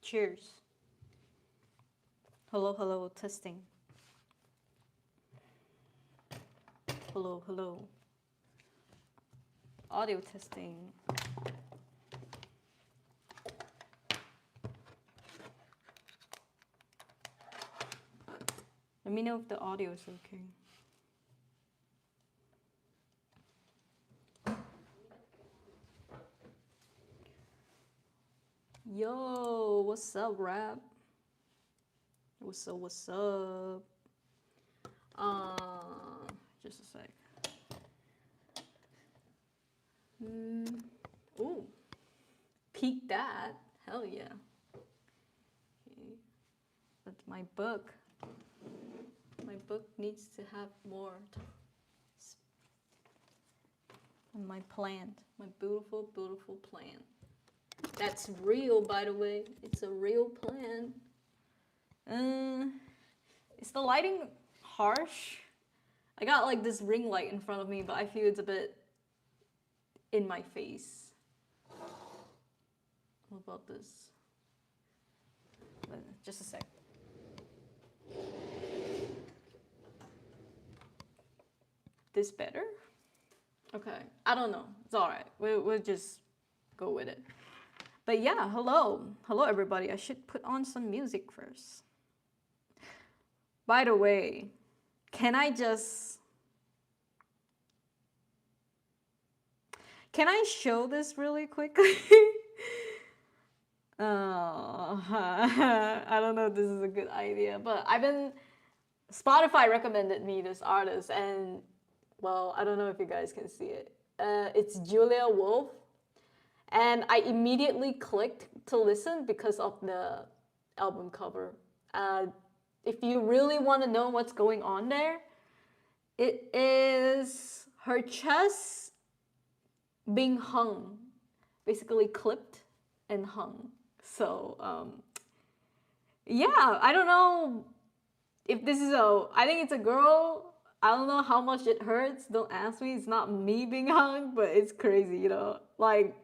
Cheers. Hello, hello, testing. Hello, hello. Audio testing. Let me know if the audio is okay. Yo, what's up, rap? What's up, what's up? Just a sec. Ooh, peek that. Hell yeah. Okay. But my book needs to have more. And my plant, my beautiful, beautiful plant. That's real, by the way. It's a real plant. Is the lighting harsh? I got like this ring light in front of me, but I feel it's a bit in my face. What about this? Just a sec. This better? Okay, I don't know. It's all right. We'll just go with it. But yeah, hello everybody. I should put on some music first. By the way, can I show this really quickly? I don't know if this is a good idea, but Spotify recommended me this artist, and well, I don't know if you guys can see it. It's Julia Wolf, and I immediately clicked to listen because of the album cover. If you really want to know what's going on there, it is her chest being hung, basically clipped and hung. So yeah, I don't know if this is I think it's a girl. I don't know how much it hurts. Don't ask me. It's not me being hung, but it's crazy, you know. Like,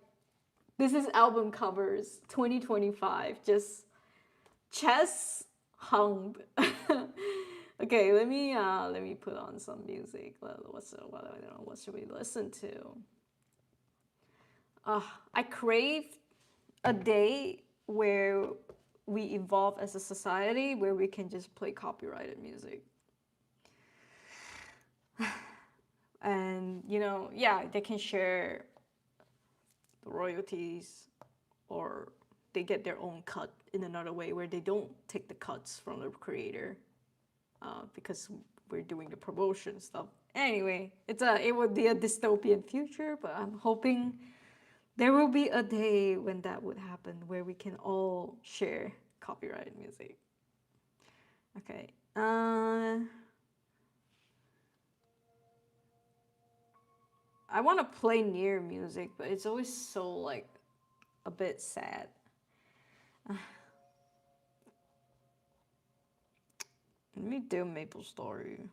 this is album covers 2025. Just chest hung. Okay, let me put on some music. What should we listen to? I crave a day where we evolve as a society where we can just play copyrighted music. And, you know, yeah, they can share the royalties, or they get their own cut in another way where they don't take the cuts from the creator, because we're doing the promotion stuff. Anyway, it would be a dystopian future, but I'm hoping there will be a day when that would happen, where we can all share copyrighted music. Okay. I want to play near music, but it's always so like a bit sad. Let me do Maple Story.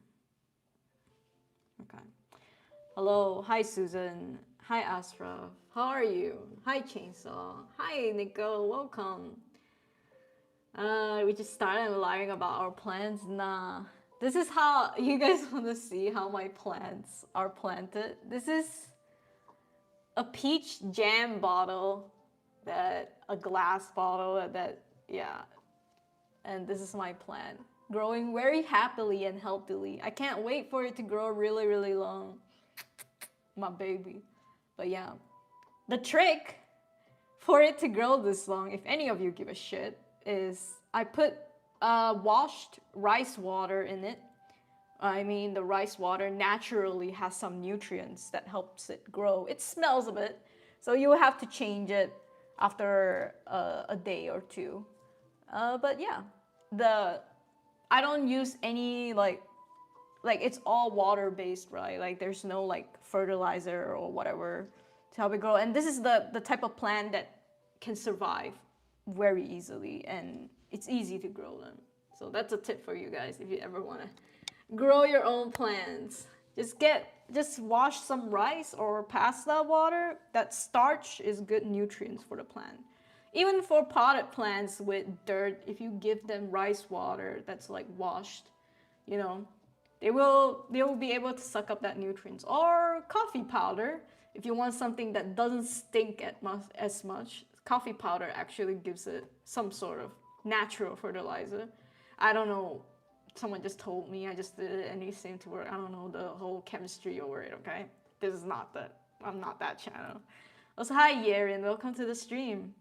Okay. Hello. Hi, Susan. Hi, Asra. How are you? Hi, Chainsaw. Hi, Nico. Welcome. We just started lying about our plans. Nah. This is how you guys want to see how my plants are planted. This is a peach jam bottle, a glass bottle yeah. And this is my plant, growing very happily and healthily. I can't wait for it to grow really, really long. My baby. But yeah, the trick for it to grow this long, if any of you give a shit, is I put washed rice water in it. I mean, the rice water naturally has some nutrients that helps it grow. It smells a bit, so you will have to change it after a day or two. But yeah, I don't use any like it's all water based, right? Like there's no like fertilizer or whatever to help it grow. And this is the type of plant that can survive very easily, and it's easy to grow them. So that's a tip for you guys if you ever want to grow your own plants. Just wash some rice or pasta water. That starch is good nutrients for the plant. Even for potted plants with dirt, if you give them rice water that's like washed, you know, they will be able to suck up that nutrients. Or coffee powder, if you want something that doesn't stink as much, coffee powder actually gives it some sort of natural fertilizer. I don't know. Someone just told me. I just did it and it seemed to work. I don't know the whole chemistry over it. Okay, this is not that. I'm not that channel. Also, hi Yerin, welcome to the stream.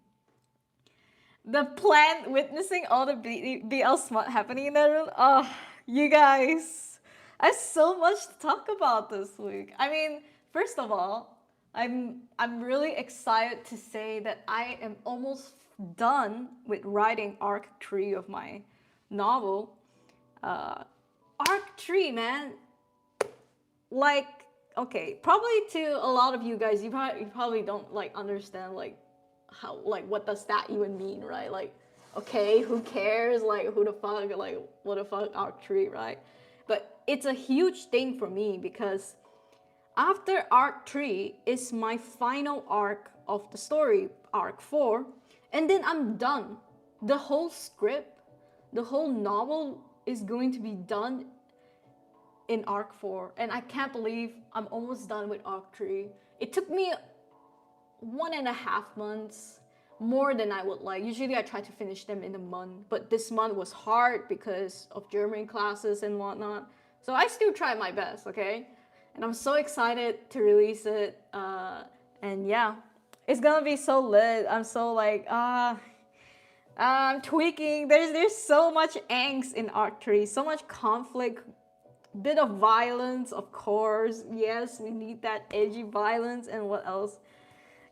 The plant witnessing all the BL smut happening in that room. Oh, you guys, I have so much to talk about this week. I mean, first of all, I'm really excited to say that I am almost done with writing arc 3 of my novel. Arc 3, man. Like, okay, probably to a lot of you guys, you probably don't like understand like how, like, what does that even mean, right? Like, okay, who cares? Like, who the fuck? Like, what the fuck, arc 3, right? But it's a huge thing for me because after arc 3 is my final arc of the story, arc 4, and then I'm done. The whole script, the whole novel is going to be done in arc 4, and I can't believe I'm almost done with arc 3. It took me 1.5 months, more than I would like. Usually I try to finish them in a month, but this month was hard because of German classes and whatnot. So I still try my best, okay? And I'm so excited to release it. And yeah, it's gonna be so lit. I'm so like, I'm tweaking. There's so much angst in arc 3, so much conflict, bit of violence, of course. Yes, we need that edgy violence. And what else?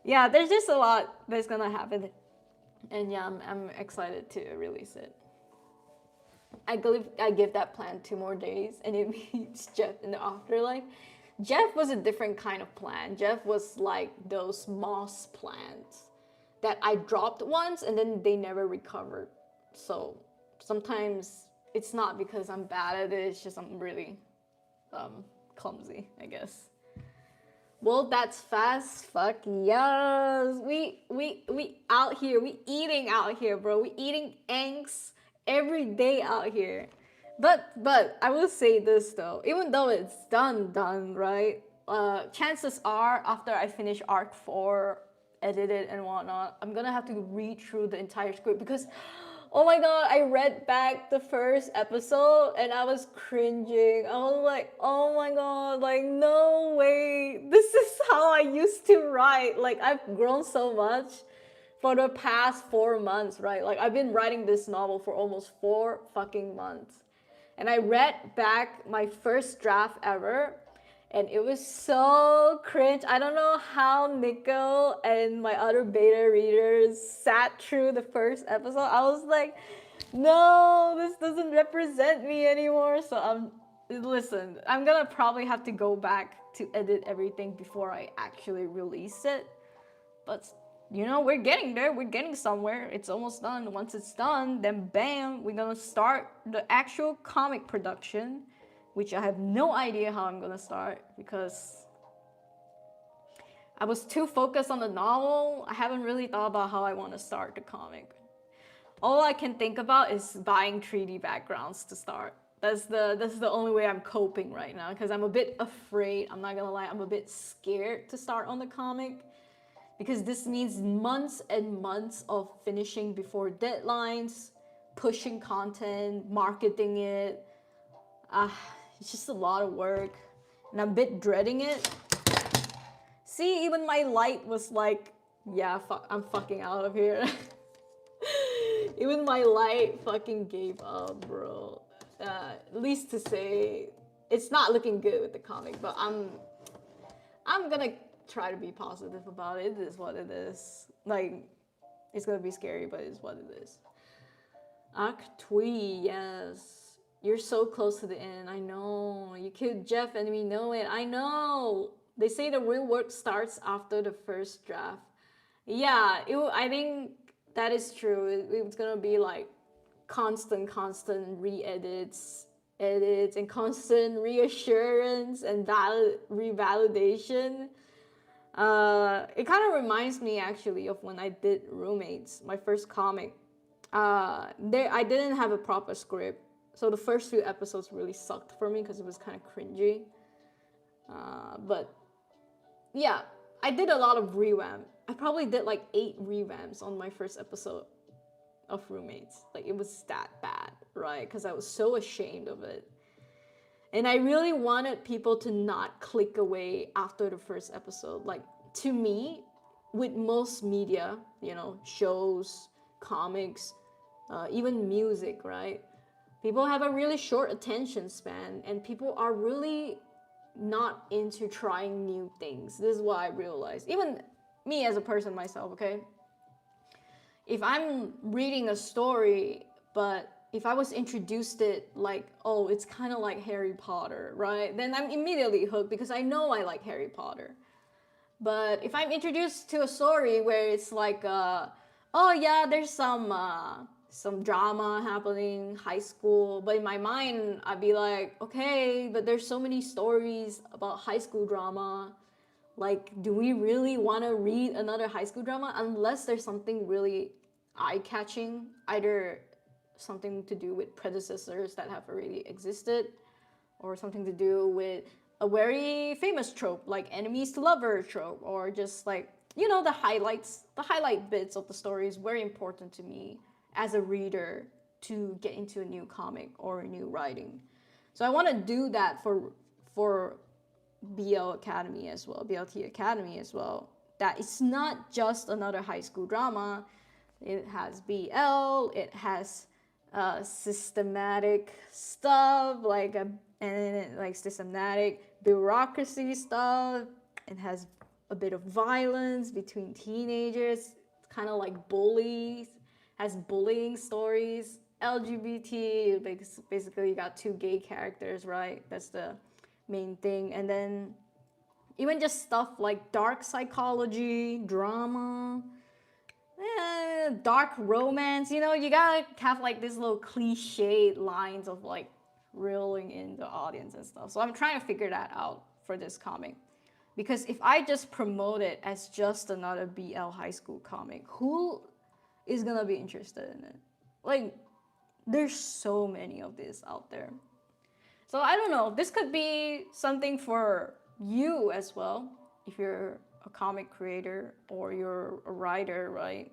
Yeah, there's just a lot that's gonna happen, and yeah, I'm excited to release it. I believe I give that plant 2 more days, and it meets Jeff in the afterlife. Jeff was a different kind of plant. Jeff was like those moss plants that I dropped once and then they never recovered. So sometimes it's not because I'm bad at it, it's just I'm really clumsy, I guess. Well, that's fast. Fuck yes. We out here. We eating out here, bro. We eating angst every day out here. But I will say this though. Even though it's done, right? Chances are after I finish arc 4, edit it and whatnot, I'm gonna have to read through the entire script because oh my god, I read back the first episode and I was cringing. I was like, oh my god, like, no way. This is how I used to write. Like, I've grown so much for the past 4 months, right? Like, I've been writing this novel for almost 4 fucking months. And I read back my first draft ever, and it was so cringe. I don't know how Nico and my other beta readers sat through the first episode. I was like, no, this doesn't represent me anymore. So listen, I'm gonna probably have to go back to edit everything before I actually release it. But you know, we're getting there. We're getting somewhere. It's almost done. Once it's done, then bam, we're gonna start the actual comic production, which I have no idea how I'm gonna start because I was too focused on the novel. I haven't really thought about how I want to start the comic. All I can think about is buying 3D backgrounds to start. That's the only way I'm coping right now because I'm a bit afraid. I'm not gonna lie, I'm a bit scared to start on the comic because this means months and months of finishing before deadlines, pushing content, marketing it. It's just a lot of work and I'm a bit dreading it. See, even my light was like, yeah, I'm fucking out of here. Even my light fucking gave up, bro. At least to say, it's not looking good with the comic, but I'm gonna try to be positive about it. It is what it is. Like, it's gonna be scary, but it's what it is. Aktui, yes. You're so close to the end. I know. You killed Jeff and we know it. I know. They say the real work starts after the first draft. Yeah, I think that is true. It's gonna be like constant re-edits, and constant reassurance and revalidation. It kind of reminds me actually of when I did Roommates, my first comic. There I didn't have a proper script, so the first few episodes really sucked for me because it was kind of cringy. But yeah, I did a lot of revamp. I probably did like 8 revamps on my first episode of Roommates. Like it was that bad, right? Because I was so ashamed of it. And I really wanted people to not click away after the first episode. Like to me, with most media, shows, comics, even music, right? People have a really short attention span, and people are really not into trying new things. This is what I realized. Even me as a person myself, okay? If I'm reading a story, but if I was introduced it like, oh, it's kind of like Harry Potter, right? Then I'm immediately hooked because I know I like Harry Potter. But if I'm introduced to a story where it's like, oh yeah, there's some drama happening, high school, but in my mind, I'd be like, okay, but there's so many stories about high school drama. Like, do we really want to read another high school drama unless there's something really eye-catching, either something to do with predecessors that have already existed, or something to do with a very famous trope like enemies to lover trope, or just like the highlight bits of the story is very important to me as a reader to get into a new comic or a new writing. So I want to do that for BL Academy as well, BLT Academy as well. That it's not just another high school drama. It has BL, it has systematic stuff like systematic bureaucracy stuff. It has a bit of violence between teenagers, kind of like bullies, has bullying stories, LGBT. Basically, you got 2 gay characters, right? That's the main thing. And then even just stuff like dark psychology, drama, dark romance. You gotta have like these little cliched lines of like reeling in the audience and stuff. So I'm trying to figure that out for this comic. Because if I just promote it as just another BL high school comic, who is gonna be interested in it? Like, there's so many of these out there. So I don't know, this could be something for you as well, if you're a comic creator or you're a writer, right?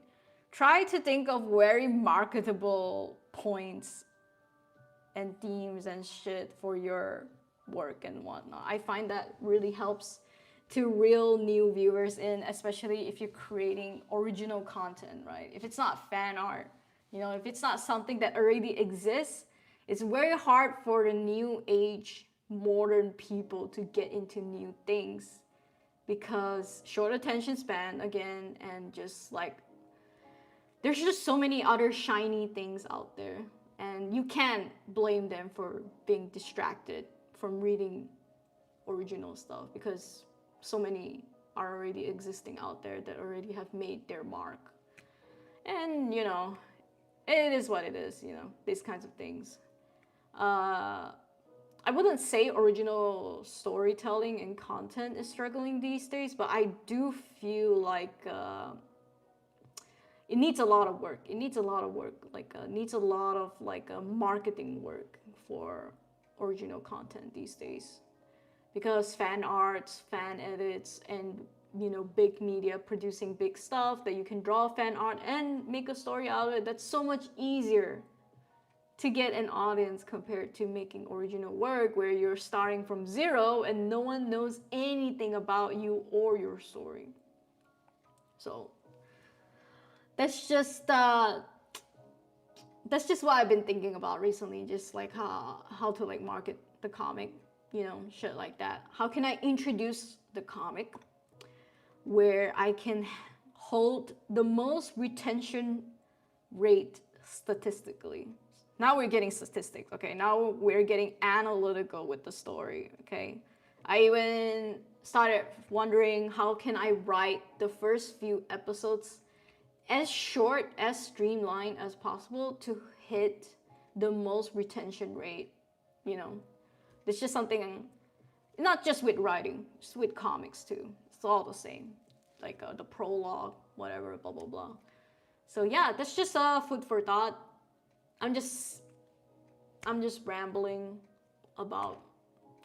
Try to think of very marketable points and themes and shit for your work and whatnot. I find that really helps to reel new viewers in, especially if you're creating original content, right? If it's not fan art, if it's not something that already exists, it's very hard for the new age modern people to get into new things because short attention span again, and just like there's just so many other shiny things out there, and you can't blame them for being distracted from reading original stuff because so many are already existing out there that already have made their mark. And it is what it is, these kinds of things. I wouldn't say original storytelling and content is struggling these days, but I do feel like it needs a lot of work. It needs a lot of work. Needs a lot of marketing work for original content these days, because fan arts, fan edits, and big media producing big stuff that you can draw fan art and make a story out of it. That's so much easier to get an audience compared to making original work where you're starting from zero and no one knows anything about you or your story. So that's just what I've been thinking about recently, just like how to like market the comic, shit like that. How can I introduce the comic where I can hold the most retention rate statistically? Now we're getting statistics, okay? Now we're getting analytical with the story, okay? I even started wondering, how can I write the first few episodes as short, as streamlined as possible to hit the most retention rate, It's just something, not just with writing, just with comics too. It's all the same. Like the prologue, whatever, blah blah blah. So yeah, that's just food for thought. I'm just rambling about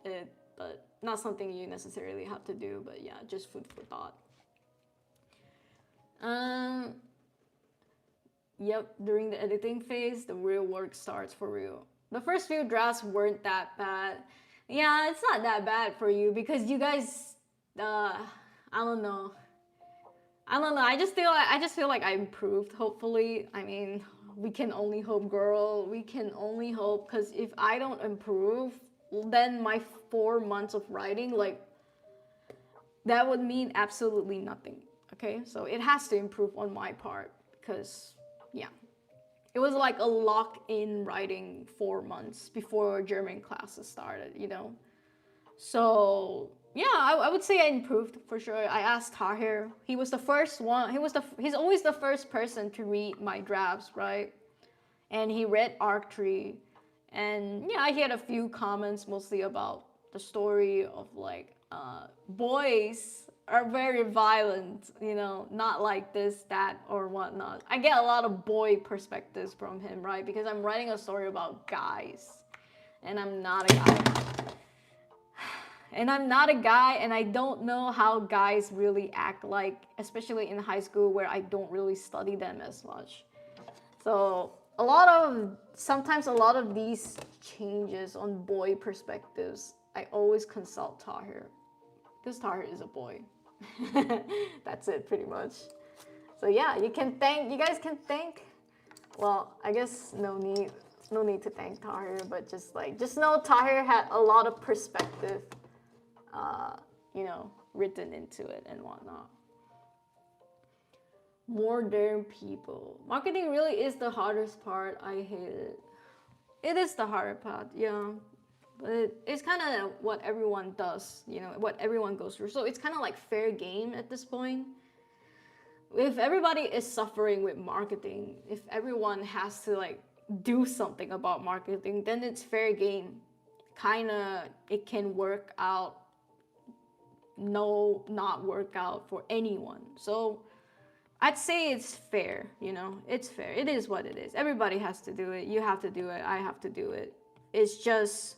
it, but not something you necessarily have to do. But yeah, just food for thought. Um, Yep, during the editing phase, the real work starts for real. The first few drafts weren't that bad. Yeah, it's not that bad for you because you guys, I don't know. I don't know. I just feel like I improved. Hopefully, I mean, we can only hope, girl. We can only hope because if I don't improve, then my 4 months of writing, like, that would mean absolutely nothing. Okay, so it has to improve on my part because, yeah, it was like a lock-in writing 4 months before German classes started, you know. So yeah, I would say I improved for sure. I asked Tahir. He was the first one. He's always the first person to read my drafts, right? And he read Arc 3, and yeah, he had a few comments mostly about the story of like boys are very violent, you know, not like this, that, or whatnot. I get a lot of boy perspectives from him, right? Because I'm writing a story about guys, and I'm not a guy. And I'm not a guy, and I don't know how guys really act like, especially in high school where I don't really study them as much. So sometimes a lot of these changes on boy perspectives, I always consult Tahir. Because Tahir is a boy. That's it pretty much. So yeah, you guys can thank, well, I guess no need to thank Tahir, but just know Tahir had a lot of perspective, you know, written into it and whatnot. Modern people. Marketing really is the hardest part. I hate it. It is the hard part, yeah. But it's kind of what everyone does, you know, what everyone goes through. So it's kind of like fair game at this point. If everybody is suffering with marketing, if everyone has to like do something about marketing, then it's fair game. Kind of, it can work out, no, not work out for anyone. So I'd say it's fair, you know, it's fair. It is what it is. Everybody has to do it. You have to do it. I have to do it. It's just,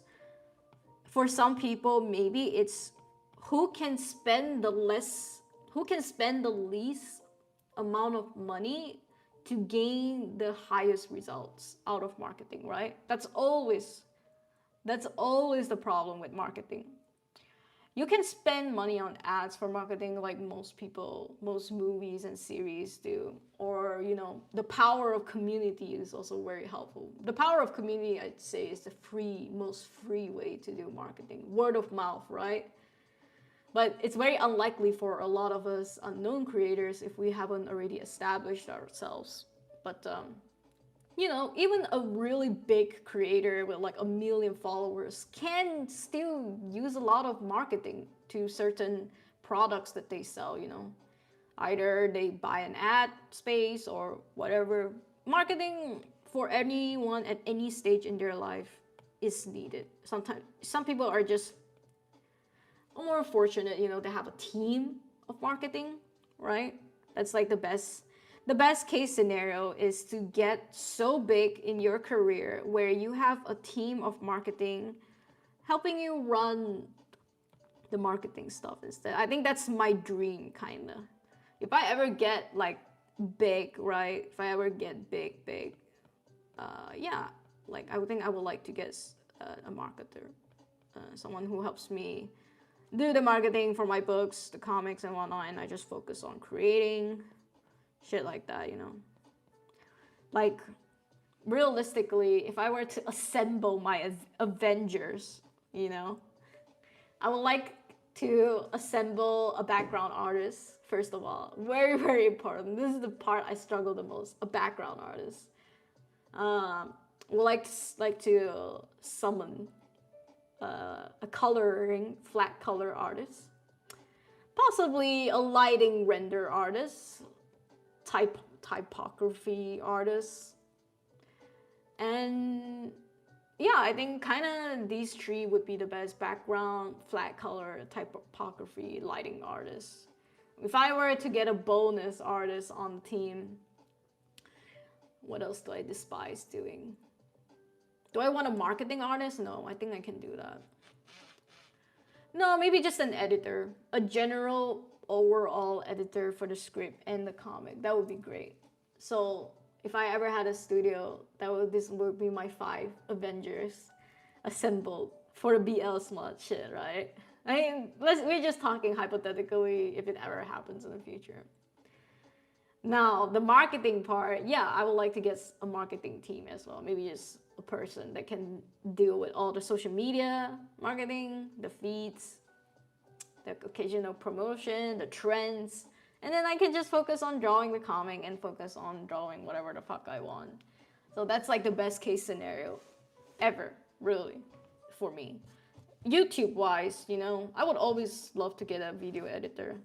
for some people, maybe it's who can spend the least amount of money to gain the highest results out of marketing, right? That's always the problem with marketing. You can spend money on ads for marketing like most people, most movies and series do. Or, you know, the power of community is also very helpful. The power of community, I'd say, is the most free way to do marketing. Word of mouth, right? But it's very unlikely for a lot of us unknown creators if we haven't already established ourselves. But you know, even a really big creator with like 1 million followers can still use a lot of marketing to certain products that they sell, you know. Either they buy an ad space or whatever. Marketing for anyone at any stage in their life is needed. Sometimes some people are just more fortunate, you know, to have a team of marketing, right? That's like the best case scenario is to get so big in your career where you have a team of marketing helping you run the marketing stuff instead. I think that's my dream, kind of. If I ever get like big, right? If I ever get big, yeah, like I would think I would like to get a marketer, someone who helps me do the marketing for my books, the comics and whatnot, and I just focus on creating shit like that, you know. Like, realistically, if I were to assemble my Avengers, you know, I would like to assemble a background artist, first of all. Very, very important. This is the part I struggle the most, a background artist. Would like to summon a coloring, flat color artist. Possibly a lighting render artist, typography artist, and yeah, I think kind of these three would be the best: background, flat color, typography, lighting artists. If I were to get a bonus artist on the team, what else do I despise doing? Do I want a marketing artist? No, I think I can do that. No, maybe just an editor, a general overall editor for the script and the comic. That would be great. So if I ever had a studio, this would be my 5 Avengers assembled for the BL smut shit, right? I mean, we're just talking hypothetically if it ever happens in the future. Now, the marketing part, yeah, I would like to get a marketing team as well. Maybe just a person that can deal with all the social media marketing, the feeds, the occasional promotion, the trends. And then I can just focus on drawing the comic and focus on drawing whatever the fuck I want. So that's like the best case scenario ever, really, for me. YouTube wise, you know, I would always love to get a video editor.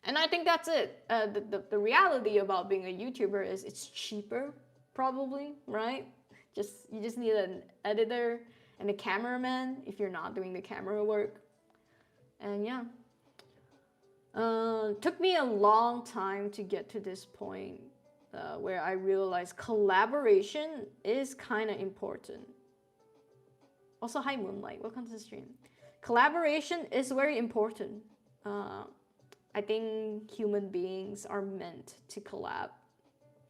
And I think that's it. The reality about being a YouTuber is it's cheaper, probably, right? You just need an editor and a cameraman if you're not doing the camera work. And yeah. Took me a long time to get to this point where I realized collaboration is kind of important. Also, hi Moonlight, welcome to the stream. Collaboration is very important. I think human beings are meant to collab,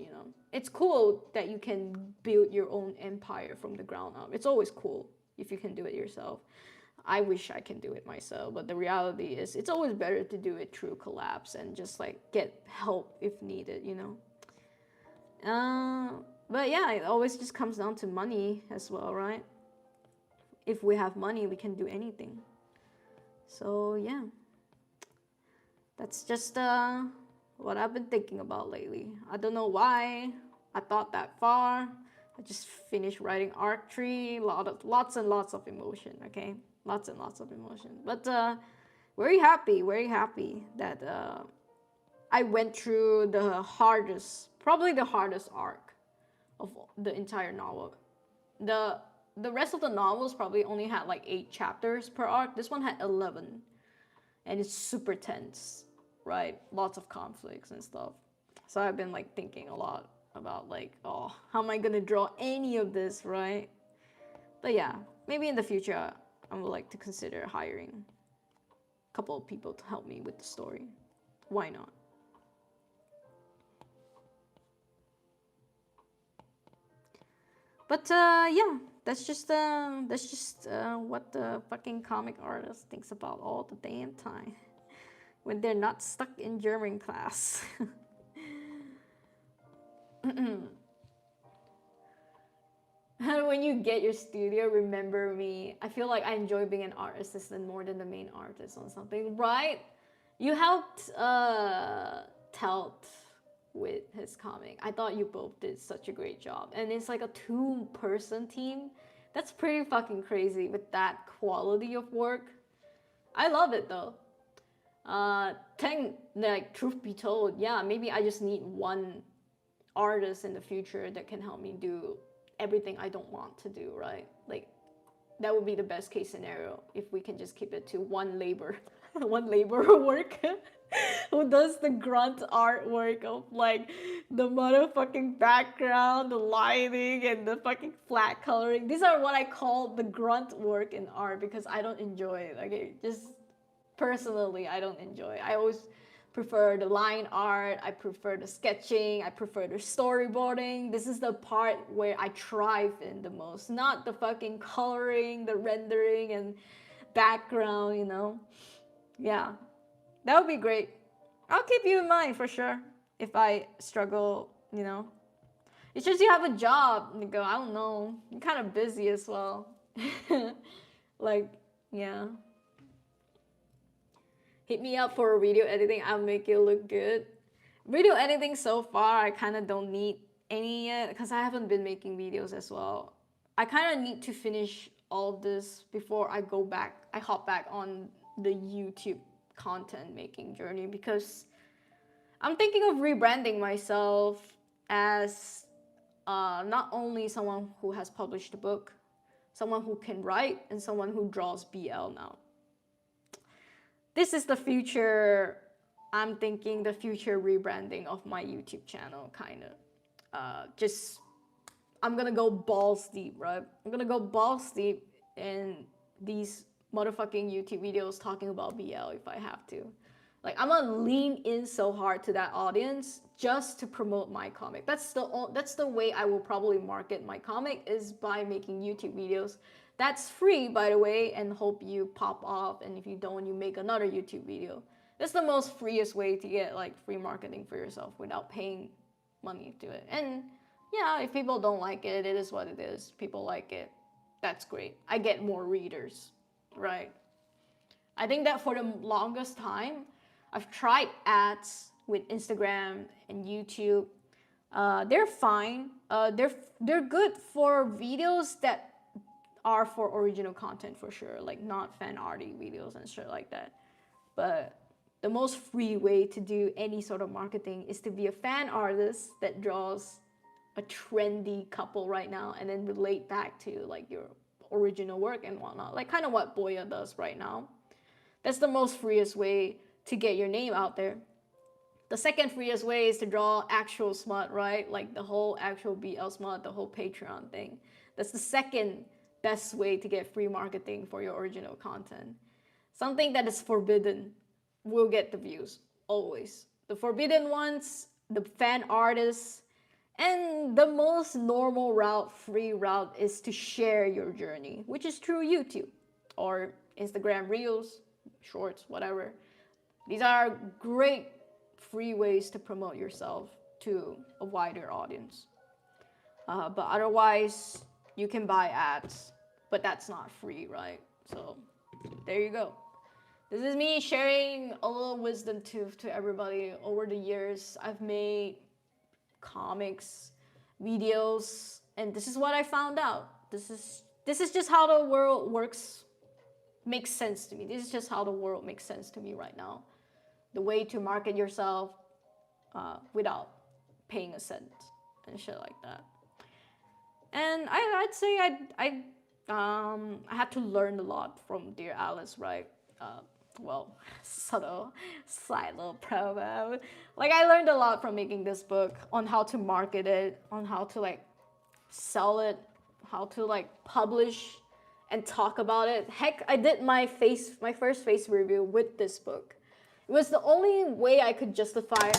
you know. It's cool that you can build your own empire from the ground up. It's always cool if you can do it yourself. I wish I can do it myself, but the reality is it's always better to do it through collabs and just like get help if needed, you know. But yeah, it always just comes down to money as well, right? If we have money, we can do anything. So yeah. That's just what I've been thinking about lately. I don't know why I thought that far. I just finished writing Arc 3, lots and lots of emotion, okay? Lots and lots of emotion. But very happy that I went through probably the hardest arc of the entire novel. The rest of the novels probably only had like 8 chapters per arc. This one had 11. And it's super tense, right? Lots of conflicts and stuff. So I've been like thinking a lot about like, oh, how am I gonna draw any of this, right? But yeah, maybe in the future I would like to consider hiring a couple of people to help me with the story. Why not? But yeah, that's just what the fucking comic artist thinks about all the damn time when they're not stuck in German class. When you get your studio, remember me. I feel like I enjoy being an art assistant more than the main artist on something, right? You helped Telt with his comic. I thought you both did such a great job. And it's like a 2-person team. That's pretty fucking crazy with that quality of work. I love it though. Like truth be told, yeah, maybe I just need one artist in the future that can help me do everything I don't want to do, right? Like that would be the best case scenario if we can just keep it to one laborer work who does the grunt artwork of like the motherfucking background, the lighting, and the fucking flat coloring. These are what I call the grunt work in art because I don't enjoy it. Okay, just personally, I don't enjoy it. I always prefer the line art, I prefer the sketching, I prefer the storyboarding. This is the part where I thrive in the most, not the fucking coloring, the rendering, and background, you know? Yeah, that would be great. I'll keep you in mind for sure if I struggle, you know? It's just you have a job, Nico. I don't know. You're kind of busy as well. Like, yeah. Hit me up for video editing. I'll make it look good. Video editing so far, I kind of don't need any yet because I haven't been making videos as well. I kind of need to finish all of this before I hop back on the YouTube content making journey because I'm thinking of rebranding myself as not only someone who has published a book, someone who can write, and someone who draws BL now. This is the future I'm thinking the future rebranding of my YouTube channel, kind of. Just I'm gonna go balls deep, right? I'm gonna go balls deep in these motherfucking YouTube videos talking about BL if I have to. Like, I'm gonna lean in so hard to that audience just to promote my comic. That's the way I will probably market my comic, is by making YouTube videos. That's free, by the way, and hope you pop off. And if you don't, you make another YouTube video. That's the most freest way to get like free marketing for yourself without paying money to it. And yeah, if people don't like it, it is what it is. People like it. That's great. I get more readers, right? I think that for the longest time, I've tried ads with Instagram and YouTube. They're fine. They're good for videos that are for original content for sure, like not fan arty videos and shit like that. But the most free way to do any sort of marketing is to be a fan artist that draws a trendy couple right now and then relate back to like your original work and whatnot, like kind of what Boya does right now. That's the most freest way to get your name out there. The second freest way is to draw actual smut, right? Like the whole actual BL smut, the whole Patreon thing. That's the second best way to get free marketing for your original content. Something that is forbidden will get the views, always. The forbidden ones, the fan artists, and the most normal route, free route, is to share your journey, which is through YouTube or Instagram Reels, Shorts, whatever. These are great free ways to promote yourself to a wider audience. But otherwise, you can buy ads, but that's not free, right? So there you go. This is me sharing a little wisdom tooth to everybody. Over the years, I've made comics, videos, and this is what I found out. This is just how the world works. Makes sense to me. This is just how the world makes sense to me right now. The way to market yourself without paying a cent and shit like that. And I'd say I had to learn a lot from Dear Alice, right? Well, subtle side little promo. Like, I learned a lot from making this book on how to market it, on how to like sell it, how to like publish and talk about it. Heck, I did my first face review with this book. It was the only way I could justify.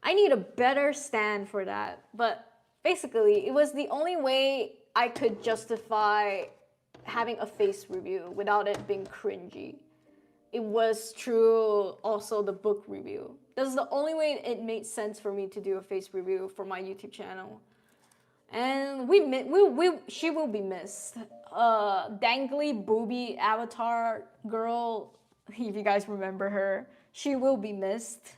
I need a better stand for that, but basically, it was the only way I could justify having a face review without it being cringy. It was through also the book review. This is the only way it made sense for me to do a face review for my YouTube channel. And she will be missed. Dangly booby avatar girl, if you guys remember her, she will be missed.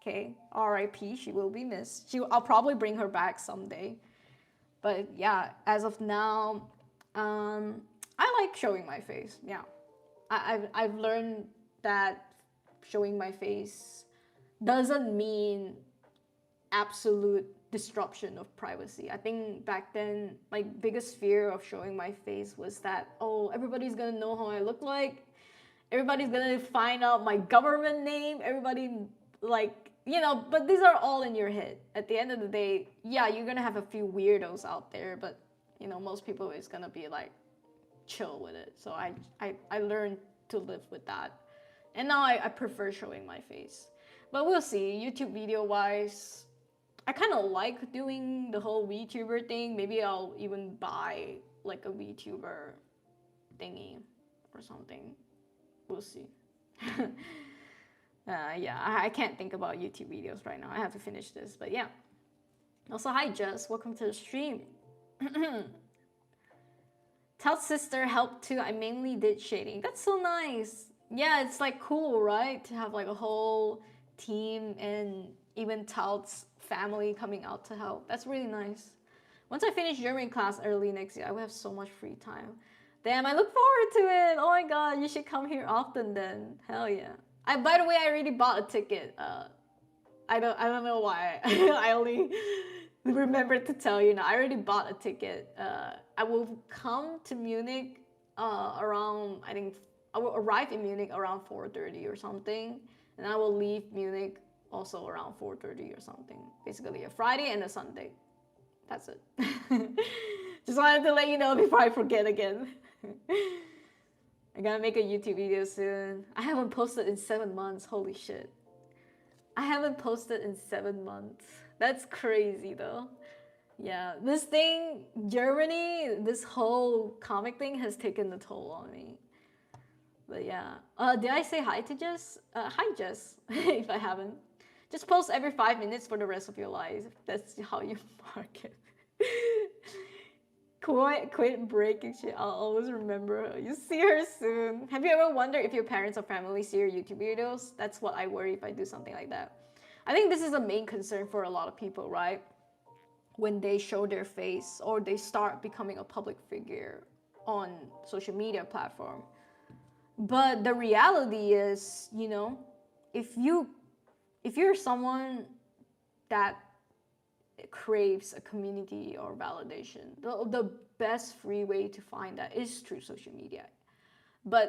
Okay, R.I.P. She will be missed. I'll probably bring her back someday. But yeah, as of now, I like showing my face. Yeah, I've learned that showing my face doesn't mean absolute disruption of privacy. I think back then, my biggest fear of showing my face was that, oh, everybody's gonna know how I look like. Everybody's gonna find out my government name. Everybody, like, you know, but these are all in your head. At the end of the day, yeah, you're gonna have a few weirdos out there, but, you know, most people is gonna be like chill with it. So I learned to live with that. And now I prefer showing my face. But we'll see. YouTube video wise, I kind of like doing the whole VTuber thing. Maybe I'll even buy like a VTuber thingy or something. We'll see. Yeah, I can't think about YouTube videos right now. I have to finish this, but yeah. Also, hi Jess, welcome to the stream. Tell sister helped too. I mainly did shading. That's so nice. Yeah, it's like cool, right? To have like a whole team and even Taut's family coming out to help. That's really nice. Once I finish German class early next year, I will have so much free time. Damn, I look forward to it. Oh my god, you should come here often then. Hell yeah. By the way, I already bought a ticket. I don't know why. I only remembered to tell you now. I already bought a ticket. I will come to Munich around, I think, I will arrive in Munich around 4:30 or something, and I will leave Munich also around 4:30 or something. Basically a Friday and a Sunday. That's it. Just wanted to let you know before I forget again. I'm gonna make a YouTube video soon. I haven't posted in 7 months. Holy shit. I haven't posted in 7 months. That's crazy though. Yeah, this thing, Germany, this whole comic thing has taken the toll on me. But yeah. Did I say hi to Jess? Hi Jess, if I haven't. Just post every 5 minutes for the rest of your life. That's how you market. Quit breaking shit. I'll always remember. You see her soon. Have you ever wondered if your parents or family see your YouTube videos? That's what I worry if I do something like that. I think this is a main concern for a lot of people, right? When they show their face or they start becoming a public figure on social media platform. But the reality is, you know, if you're someone that craves a community or validation, the best free way to find that is through social media. But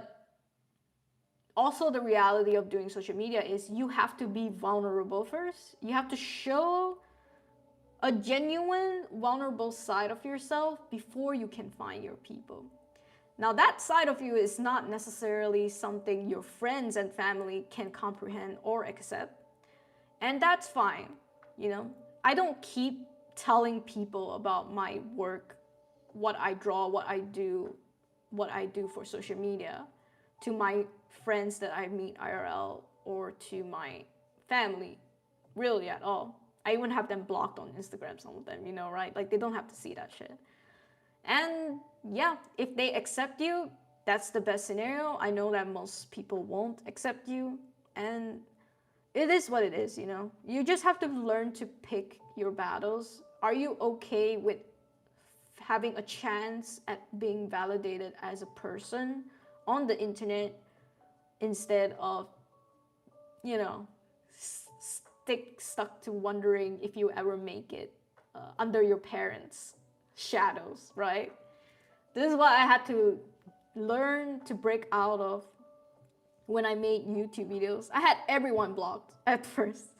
also the reality of doing social media is you have to be vulnerable first. You have to show a genuine vulnerable side of yourself before you can find your people. Now that side of you is not necessarily something your friends and family can comprehend or accept, and that's fine. You know, I don't keep telling people about my work, what I draw, what I do for social media to my friends that I meet IRL or to my family really at all. I even have them blocked on Instagram, some of them, you know, right? Like they don't have to see that shit. And yeah, if they accept you, that's the best scenario. I know that most people won't accept you, and it is what it is, you know. You just have to learn to pick your battles. Are you okay with having a chance at being validated as a person on the internet instead of, you know, stuck to wondering if you ever make it under your parents' shadows, right? This is what I had to learn to break out of when I made YouTube videos. I had everyone blocked at first.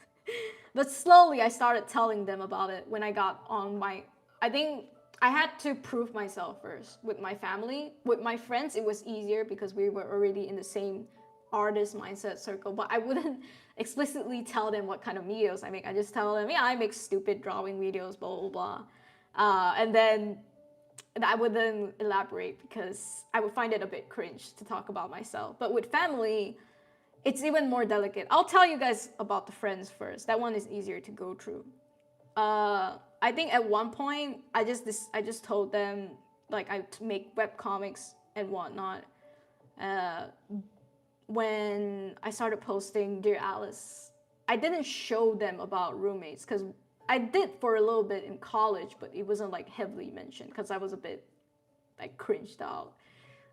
But slowly I started telling them about it when I got on my... I think I had to prove myself first with my family. With my friends, it was easier because we were already in the same artist mindset circle, but I wouldn't explicitly tell them what kind of videos I make. I just tell them, yeah, I make stupid drawing videos, blah, blah, blah. And then I wouldn't elaborate because I would find it a bit cringe to talk about myself. But with family, it's even more delicate. I'll tell you guys about the friends first. That one is easier to go through. I think at one point, I just told them, like, I make web comics and whatnot. When I started posting Dear Alice, I didn't show them about roommates because I did for a little bit in college, but it wasn't like heavily mentioned because I was a bit like cringed out.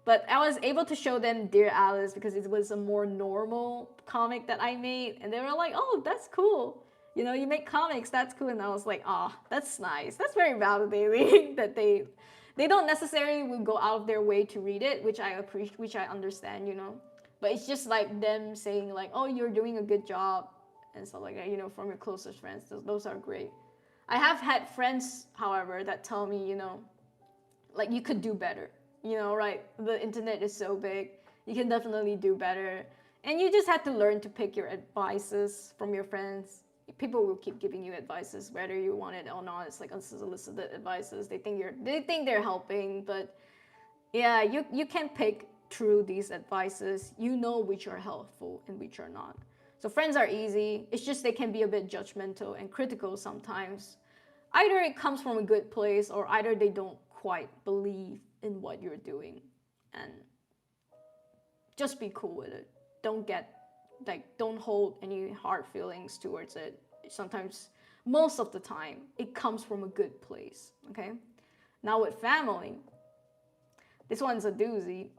But I was able to show them Dear Alice because it was a more normal comic that I made, and they were like, "Oh, that's cool. You know, you make comics. That's cool." And I was like, "Ah, that's nice. That's very validating that they don't necessarily would go out of their way to read it, which I appreciate, which I understand, you know." But it's just like them saying like, "Oh, you're doing a good job," and stuff like that, you know, from your closest friends. Those are great. I have had friends, however, that tell me, you know, like you could do better. You know, right? The internet is so big. You can definitely do better. And you just have to learn to pick your advices from your friends. People will keep giving you advices, whether you want it or not. It's like unsolicited advices. They think they're helping, but yeah, you can pick through these advices. You know which are helpful and which are not. So friends are easy. It's just they can be a bit judgmental and critical sometimes. Either it comes from a good place or either they don't quite believe in what you're doing, and just be cool with it. Don't hold any hard feelings towards it. Sometimes, most of the time, it comes from a good place, okay? Now with family, this one's a doozy.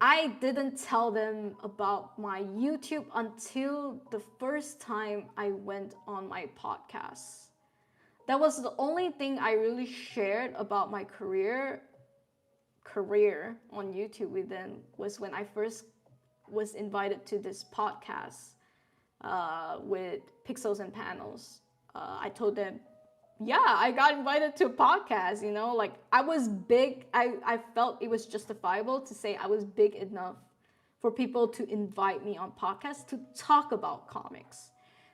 I didn't tell them about my YouTube until the first time I went on my podcast. That was the only thing I really shared about my career career on YouTube with them was when I first was invited to this podcast with Pixels and Panels. I told them, yeah, I got invited to a podcast, you know, like I was big. I felt it was justifiable to say I was big enough for people to invite me on podcasts to talk about comics.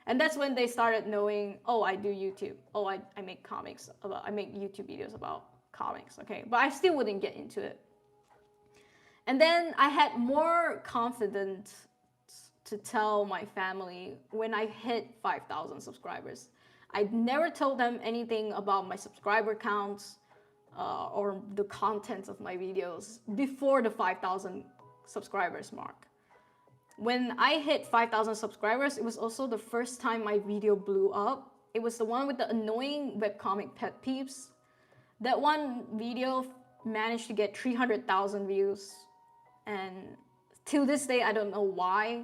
And that's when they started knowing, oh, I do YouTube. Oh, I make comics about, I make YouTube videos about comics. Okay. But I still wouldn't get into it. And then I had more confidence to tell my family when I hit 5,000 subscribers. I never told them anything about my subscriber counts or the contents of my videos before the 5,000 subscribers mark. When I hit 5,000 subscribers, it was also the first time my video blew up. It was the one with the annoying webcomic pet peeves. That one video managed to get 300,000 views. And till this day, I don't know why.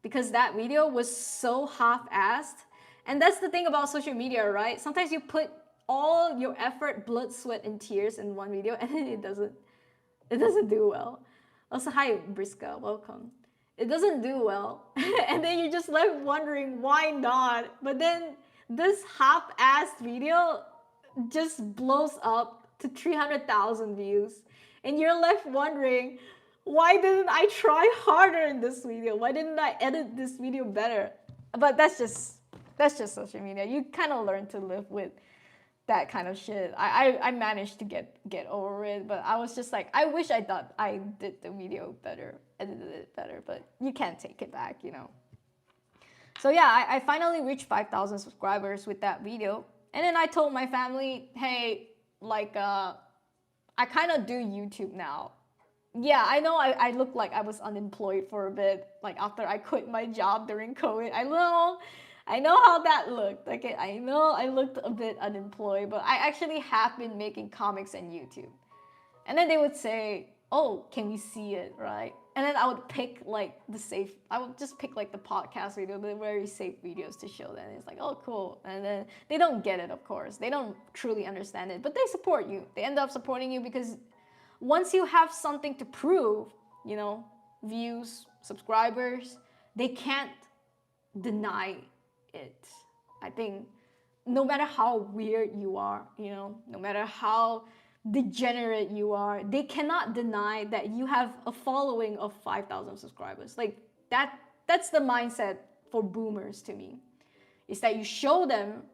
Because that video was so half-assed. And that's the thing about social media, right? Sometimes you put all your effort, blood, sweat, and tears in one video, and then it doesn't do well. Also, hi, Briska, welcome. It doesn't do well. And then you're just left wondering why not. But then this half-assed video just blows up to 300,000 views. And you're left wondering, why didn't I try harder in this video? Why didn't I edit this video better? But that's just social media. You kind of learn to live with that kind of shit. I managed to get over it, but I was just like, I wish I thought I did the video better, edited it better, but you can't take it back, you know. So yeah, I finally reached 5,000 subscribers with that video. And then I told my family, hey, like, I kind of do YouTube now. Yeah, I know I looked like I was unemployed for a bit, like after I quit my job during COVID. I know how that looked. Okay, I know I looked a bit unemployed, but I actually have been making comics on YouTube. And then they would say, oh, can we see it, right? And then I would pick like I would just pick like the podcast video, the very safe videos to show them. It's like, oh, cool. And then they don't get it, of course. They don't truly understand it, but they support you. They end up supporting you because once you have something to prove, you know, views, subscribers, they can't deny it. I think no matter how weird you are, you know, no matter how degenerate you are, they cannot deny that you have a following of 5,000 subscribers. Like that's the mindset for boomers to me. Is that you show them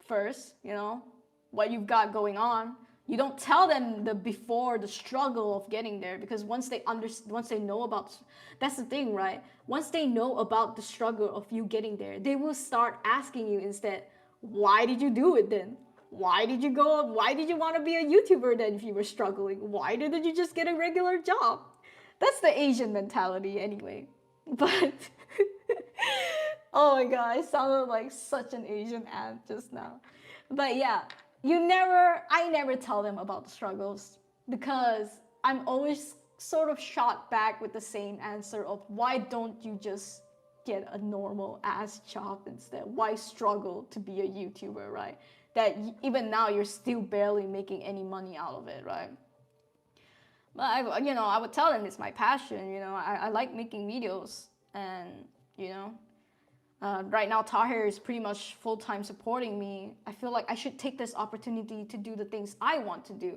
first, you know, what you've got going on. You don't tell them the struggle of getting there, because once they know about, that's the thing, right? Once they know about the struggle of you getting there, they will start asking you instead, why did you do it then? Why did you want to be a YouTuber then if you were struggling? Why didn't you just get a regular job? That's the Asian mentality anyway. But oh my god, I sounded like such an Asian aunt just now. But yeah, I never tell them about the struggles, because I'm always sort of shot back with the same answer of, why don't you just get a normal ass job instead? Why struggle to be a YouTuber, right? That even now you're still barely making any money out of it, right? But I would tell them it's my passion. I like making videos, and right now, Tahir is pretty much full-time supporting me. I feel like I should take this opportunity to do the things I want to do.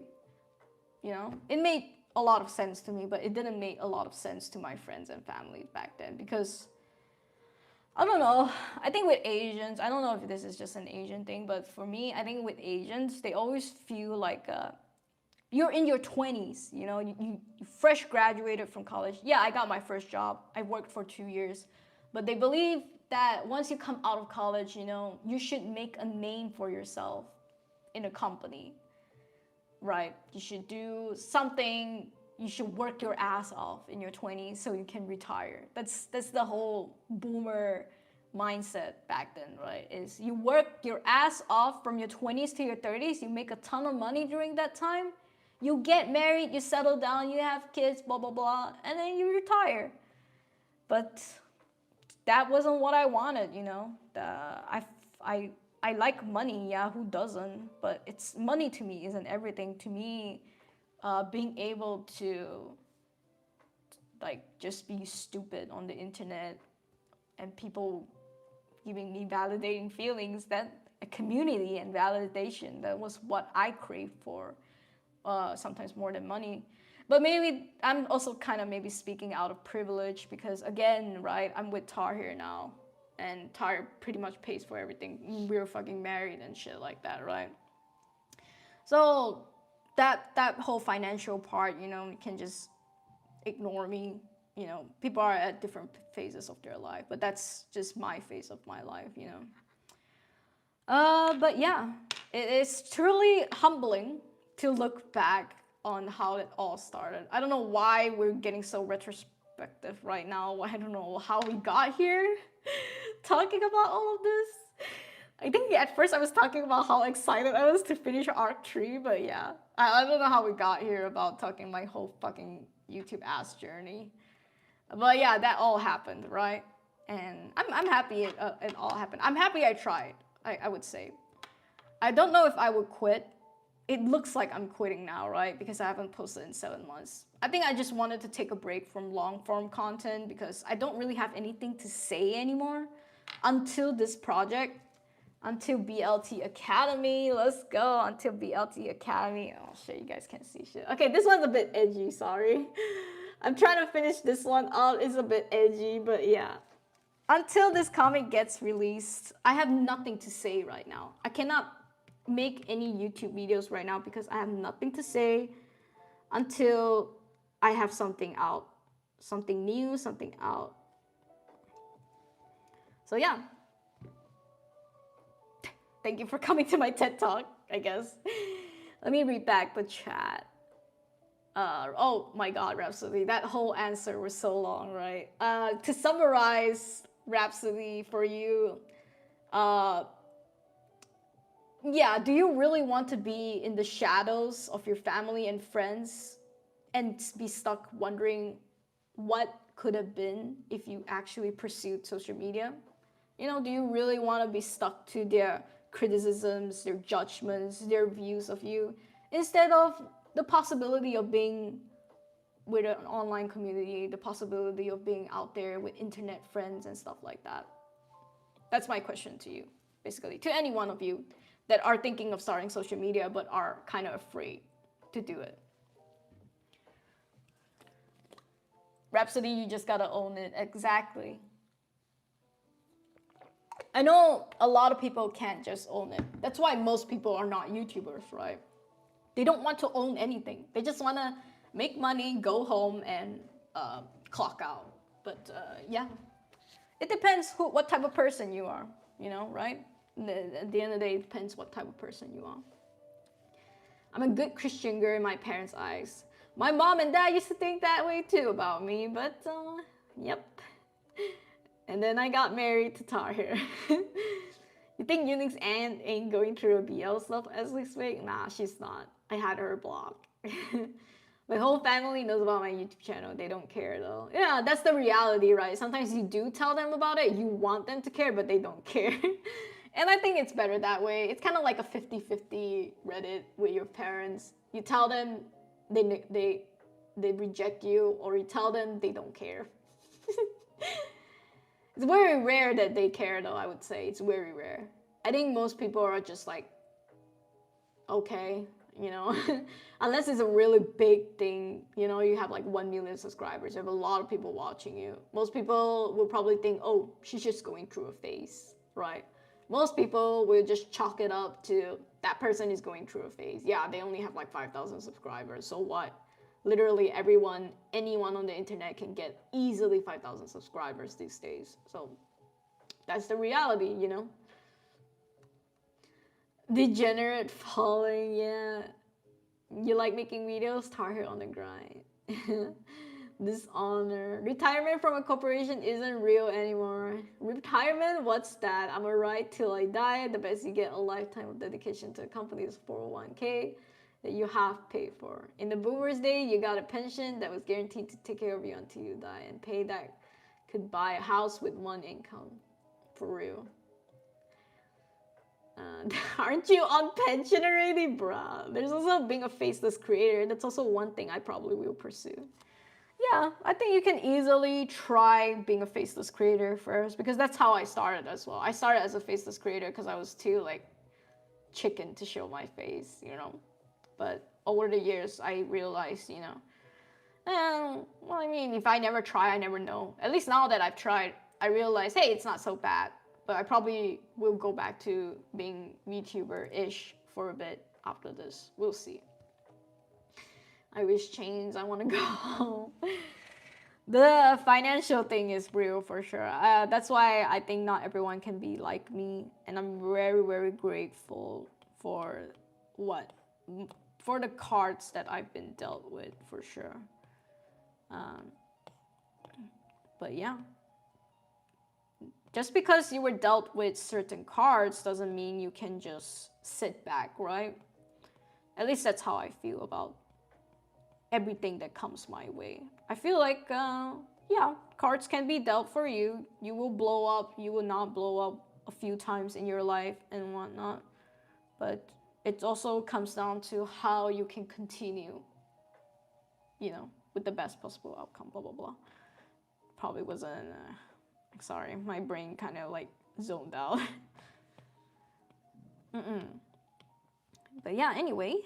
It made a lot of sense to me, but it didn't make a lot of sense to my friends and family back then, because I don't know. I think with Asians, I don't know if this is just an Asian thing, but for me, I think with Asians, they always feel like you're in your 20s, you fresh graduated from college. Yeah, I got my first job. I worked for 2 years, but they believe that once you come out of college, you should make a name for yourself in a company, right? You should do something, you should work your ass off in your 20s so you can retire. That's the whole boomer mindset back then, right? Is you work your ass off from your 20s to your 30s, you make a ton of money during that time, you get married, you settle down, you have kids, blah, blah, blah, and then you retire. But that wasn't what I wanted, I like money, yeah, who doesn't? But money to me isn't everything. To me, being able to like just be stupid on the internet and people giving me validating feelings, that a community and validation, that was what I craved for, sometimes more than money. But maybe I'm also kind of maybe speaking out of privilege because again, right, I'm with Tar here now and Tar pretty much pays for everything. We're fucking married and shit like that, right? So that whole financial part, you know, you can just ignore me. You know, people are at different phases of their life, but that's just my phase of my life, you know. But yeah, it is truly humbling to look back on how it all started. I don't know why we're getting so retrospective right now. I don't know how we got here talking about all of this. I think at first I was talking about how excited I was to finish Arc 3, but yeah. I don't know how we got here about talking my whole fucking YouTube ass journey. But yeah, that all happened, right? And I'm happy it all happened. I'm happy I tried, I would say. I don't know if I would quit. It looks like I'm quitting now, right? Because I haven't posted in 7 months. I think I just wanted to take a break from long form content because I don't really have anything to say anymore until this project, until BLT Academy. Let's go until BLT Academy. Oh shit, you guys can't see shit. Okay, this one's a bit edgy, sorry. I'm trying to finish this one out. It's a bit edgy, but yeah. Until this comic gets released, I have nothing to say right now. I cannot make any YouTube videos right now because I have nothing to say until I have something out. Something new, something out. So yeah. Thank you for coming to my TED Talk, I guess. Let me read back the chat. Oh my god, Rhapsody, that whole answer was so long, right? To summarize, Rhapsody, for you, yeah, do you really want to be in the shadows of your family and friends and be stuck wondering what could have been if you actually pursued social media? You know, do you really want to be stuck to their criticisms, their judgments, their views of you, instead of the possibility of being with an online community, the possibility of being out there with internet friends and stuff like that? That's my question to you, basically, to any one of you that are thinking of starting social media but are kind of afraid to do it. Rhapsody, you just gotta own it. Exactly. I know a lot of people can't just own it. That's why most people are not YouTubers, right? They don't want to own anything. They just want to make money, go home, and clock out. But yeah, it depends what type of person you are, you know, right? At the end of the day, it depends what type of person you are. I'm a good Christian girl in my parents' eyes. My mom and dad used to think that way too about me, but yep. And then I got married to Tahir. You think Yuuning's aunt ain't going through a BL stuff as we speak? Nah, she's not. I had her blocked. My whole family knows about my YouTube channel. They don't care though. Yeah, that's the reality, right? Sometimes you do tell them about it. You want them to care, but they don't care. And I think it's better that way. It's kind of like a 50-50 Reddit with your parents. You tell them they reject you, or you tell them they don't care. It's very rare that they care though, I would say. It's very rare. I think most people are just like, okay, you know, unless it's a really big thing, you know, you have like 1 million subscribers, you have a lot of people watching you. Most people will probably think, oh, she's just going through a phase, right? Most people will just chalk it up to that person is going through a phase. Yeah, they only have like 5,000 subscribers, so what? Literally anyone on the internet can get easily 5,000 subscribers these days. So that's the reality, you know? Degenerate falling, yeah. You like making videos? Tar Heel on the grind. Dishonor. Retirement from a corporation isn't real anymore. Retirement? What's that? I'm alright till I die. The best you get, a lifetime of dedication to a company's 401k that you have paid for. In the boomers' day, you got a pension that was guaranteed to take care of you until you die, and pay that could buy a house with one income. For real. Aren't you on pension already, bruh? There's also being a faceless creator. That's also one thing I probably will pursue. Yeah, I think you can easily try being a faceless creator first because that's how I started as well. I started as a faceless creator because I was too like chicken to show my face, you know. But over the years, I realized, you know, well, I mean, if I never try, I never know. At least now that I've tried, I realize, hey, it's not so bad. But I probably will go back to being VTuber-ish for a bit after this. We'll see. I wish chains. I want to go. The financial thing is real for sure. That's why I think not everyone can be like me, and I'm very, very grateful for what, for the cards that I've been dealt with for sure. But yeah, just because you were dealt with certain cards doesn't mean you can just sit back, right? At least that's how I feel about everything that comes my way. I feel like, yeah, cards can be dealt for you. You will blow up, you will not blow up a few times in your life and whatnot. But it also comes down to how you can continue, you know, with the best possible outcome, blah, blah, blah. Probably wasn't, sorry, my brain kind of like zoned out. But yeah, anyway.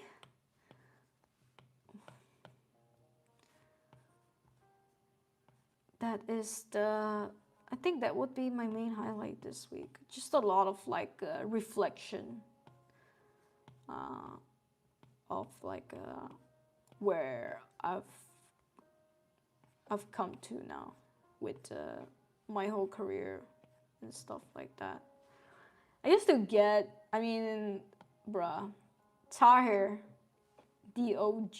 That is I think that would be my main highlight this week. Just a lot of like reflection of like where I've come to now with my whole career and stuff like that. I used to get, I mean, bruh, Tahir, DOG,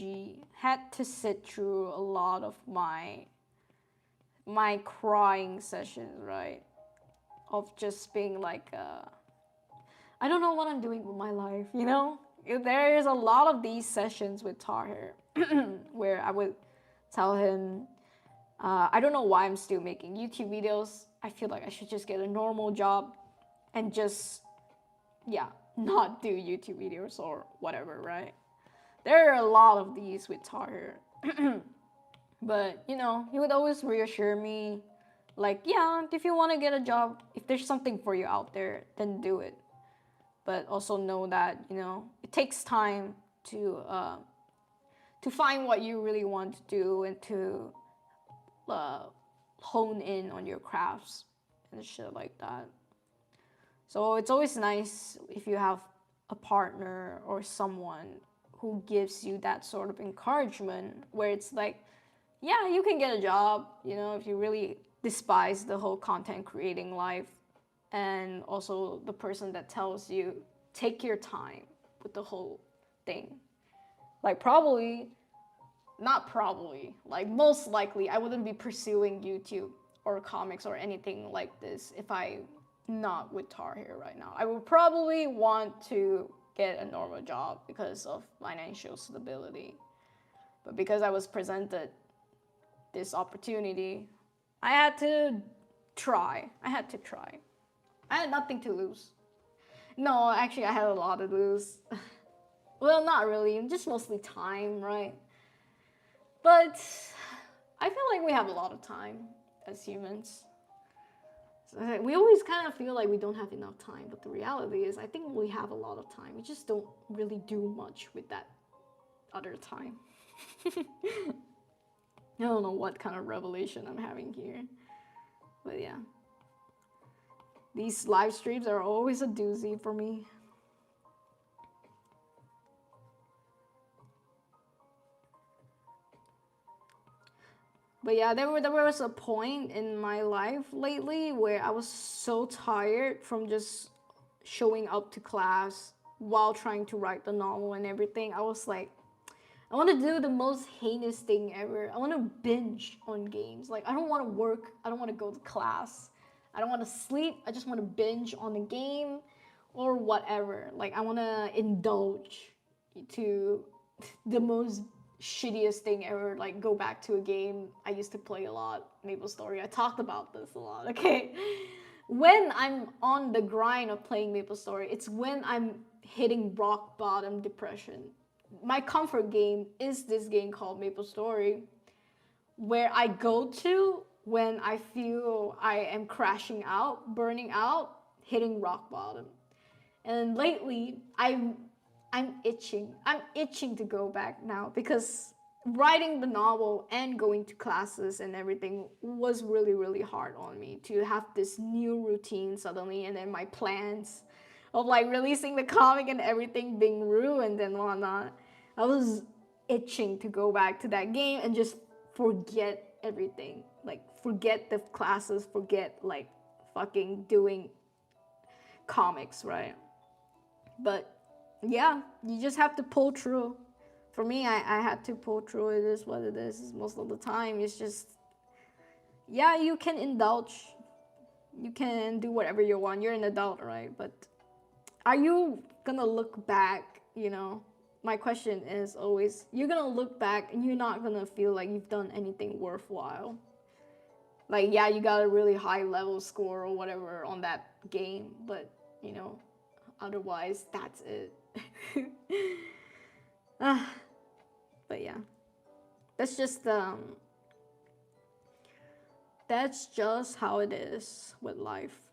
had to sit through a lot of my crying sessions, right? Of just being like, I don't know what I'm doing with my life, you know? There is a lot of these sessions with Tahir where I would tell him, I don't know why I'm still making YouTube videos. I feel like I should just get a normal job and just, yeah, not do YouTube videos or whatever, right? There are a lot of these with Tahir. But, you know, he would always reassure me, like, yeah, if you want to get a job, if there's something for you out there, then do it. But also know that, you know, it takes time to find what you really want to do and to hone in on your crafts and shit like that. So it's always nice if you have a partner or someone who gives you that sort of encouragement where it's like, yeah, you can get a job, you know, if you really despise the whole content creating life. And also the person that tells you, take your time with the whole thing. Like like most likely, I wouldn't be pursuing YouTube or comics or anything like this if I not with Tahir right now. I would probably want to get a normal job because of financial stability. But because I was presented this opportunity, I had to try. I had nothing to lose. No, actually, I had a lot to lose. Well, not really, just mostly time, right? But I feel like we have a lot of time as humans. So we always kind of feel like we don't have enough time, but the reality is I think we have a lot of time. We just don't really do much with that other time. I don't know what kind of revelation I'm having here. But yeah. These live streams are always a doozy for me. But yeah, there was a point in my life lately where I was so tired from just showing up to class while trying to write the novel and everything. I was like, I want to do the most heinous thing ever. I want to binge on games. Like, I don't want to work. I don't want to go to class. I don't want to sleep. I just want to binge on the game or whatever. Like, I want to indulge to the most shittiest thing ever. Like, go back to a game I used to play a lot, MapleStory. I talked about this a lot, okay? when I'm on the grind of playing MapleStory, it's when I'm hitting rock bottom depression. My comfort game is this game called MapleStory, where I go to when I feel I am crashing out, burning out, hitting rock bottom. And lately, I'm itching. I'm itching to go back now because writing the novel and going to classes and everything was really, really hard on me to have this new routine suddenly, and then my plans of like releasing the comic and everything being ruined and whatnot. I was itching to go back to that game and just forget everything. Like forget the classes, forget like fucking doing comics, right? But yeah, you just have to pull through. For me, I had to pull through. It is what it is. Most of the time, it's just, yeah, you can indulge. You can do whatever you want. You're an adult, right? But are you gonna look back, you know? My question is always, you're gonna look back and you're not gonna feel like you've done anything worthwhile. Like, yeah, you got a really high level score or whatever on that game, but, you know, otherwise, that's it. But yeah, that's just that's just how it is with life.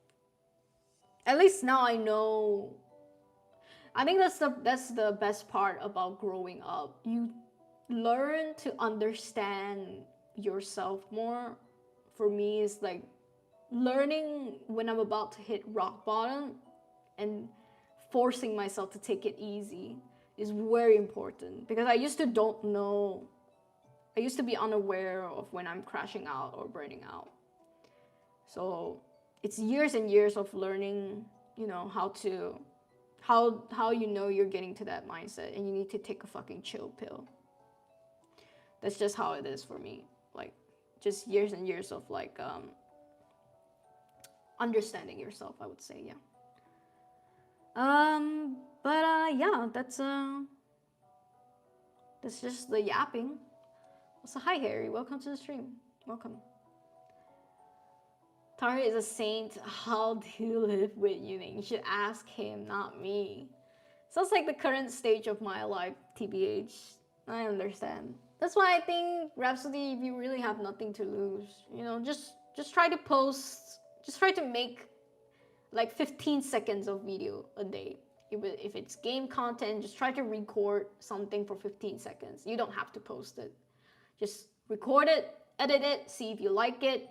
At least now I know. I think that's the best part about growing up. You learn to understand yourself more. For me, it's like learning when I'm about to hit rock bottom and forcing myself to take it easy is very important, because I used to don't know. I used to be unaware of when I'm crashing out or burning out. So it's years and years of learning, you know, how you know you're getting to that mindset and you need to take a fucking chill pill. That's just how it is for me. Like just years and years of like understanding yourself, I would say, yeah. Yeah, that's just the yapping. So hi Harry, welcome to the stream. Welcome. Tara is a saint. How do you live with yuuning? You should ask him, not me. Sounds like the current stage of my life, TBH. I understand. That's why I think Rhapsody, if you really have nothing to lose, you know, just try to post, just try to make like 15 seconds of video a day. If it's game content, just try to record something for 15 seconds. You don't have to post it. Just record it, edit it, see if you like it.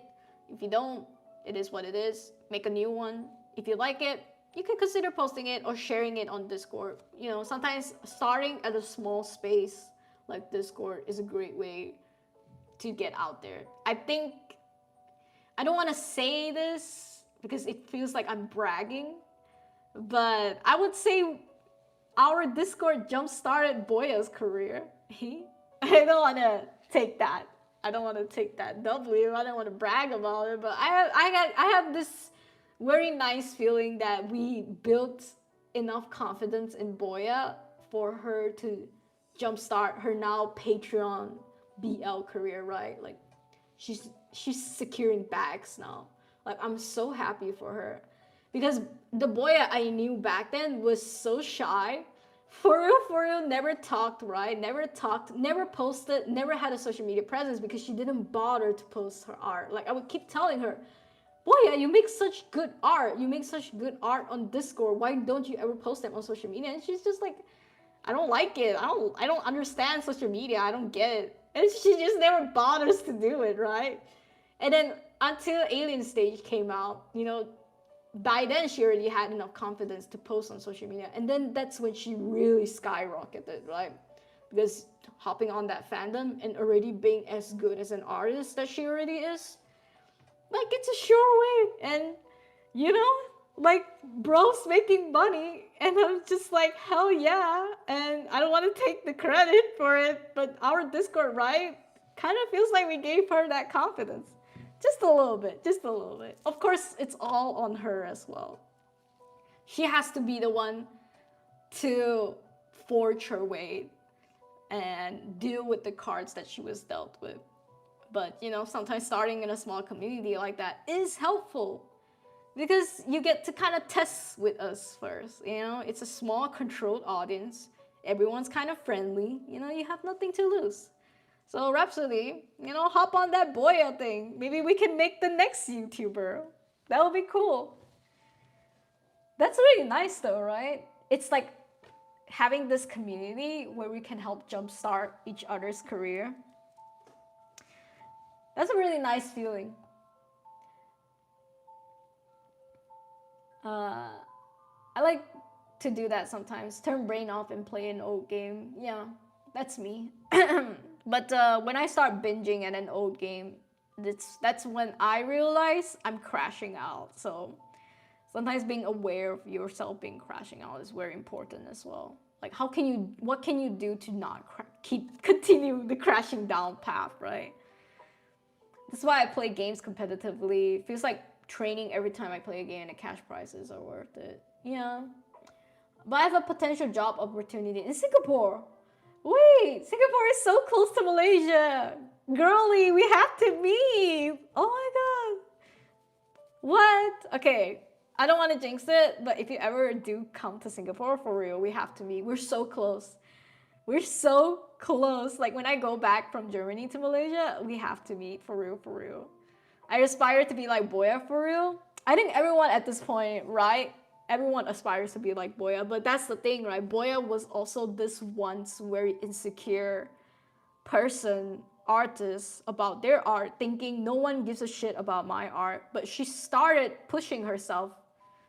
If you don't, it is what it is. Make a new one. If you like it, you can consider posting it or sharing it on Discord. You know, sometimes starting at a small space like Discord is a great way to get out there. I think, I don't want to say this because it feels like I'm bragging, but I would say our Discord jump-started Boya's career. I don't want to take that. I don't want to take that W. I don't want to brag about it, but I have this very nice feeling that we built enough confidence in Boya for her to jumpstart her now Patreon BL career, right? Like she's securing bags now. Like I'm so happy for her. Because the Boya I knew back then was so shy. For real, never talked, right? Never talked, never posted, never had a social media presence because she didn't bother to post her art. Like I would keep telling her, Boya, you make such good art. You make such good art on Discord. Why don't you ever post them on social media? And she's just like, I don't like it. I don't understand social media. I don't get it. And she just never bothers to do it, right? And then until Alien Stage came out, you know, by then she already had enough confidence to post on social media. And then that's when she really skyrocketed, right? Because hopping on that fandom and already being as good as an artist that she already is, like it's a sure way. And you know, like bro's making money and I'm just like, hell yeah. And I don't want to take the credit for it, but our Discord, right, kind of feels like we gave her that confidence. Just a little bit, just a little bit. Of course, it's all on her as well. She has to be the one to forge her way and deal with the cards that she was dealt with. But, you know, sometimes starting in a small community like that is helpful. because you get to kind of test with us first. You know, it's a small, controlled audience. Everyone's kind of friendly. You know, you have nothing to lose. So Rhapsody, you know, hop on that Boya thing. Maybe we can make the next YouTuber. That would be cool. That's really nice though, right? It's like having this community where we can help jumpstart each other's career. That's a really nice feeling. I like to do that sometimes. Turn brain off and play an old game. Yeah, that's me. But when I start binging at an old game, that's when I realize I'm crashing out. So sometimes being aware of yourself being crashing out is very important as well. Like what can you do to not continue the crashing down path, right? That's why I play games competitively. It feels like training every time I play a game, and the cash prizes are worth it. Yeah. But I have a potential job opportunity in Singapore. Wait, Singapore is so close to Malaysia. Girly, we have to meet. Oh my god. What? Okay, I don't want to jinx it, but if you ever do come to Singapore, for real, we have to meet. We're so close. We're so close. Like when I go back from Germany to Malaysia, we have to meet, for real, for real. I aspire to be like Boya, for real. I think everyone at this point, right? Everyone aspires to be like Boya, but that's the thing, right? Boya was also this once very insecure person, artist, about their art, thinking no one gives a shit about my art. But she started pushing herself.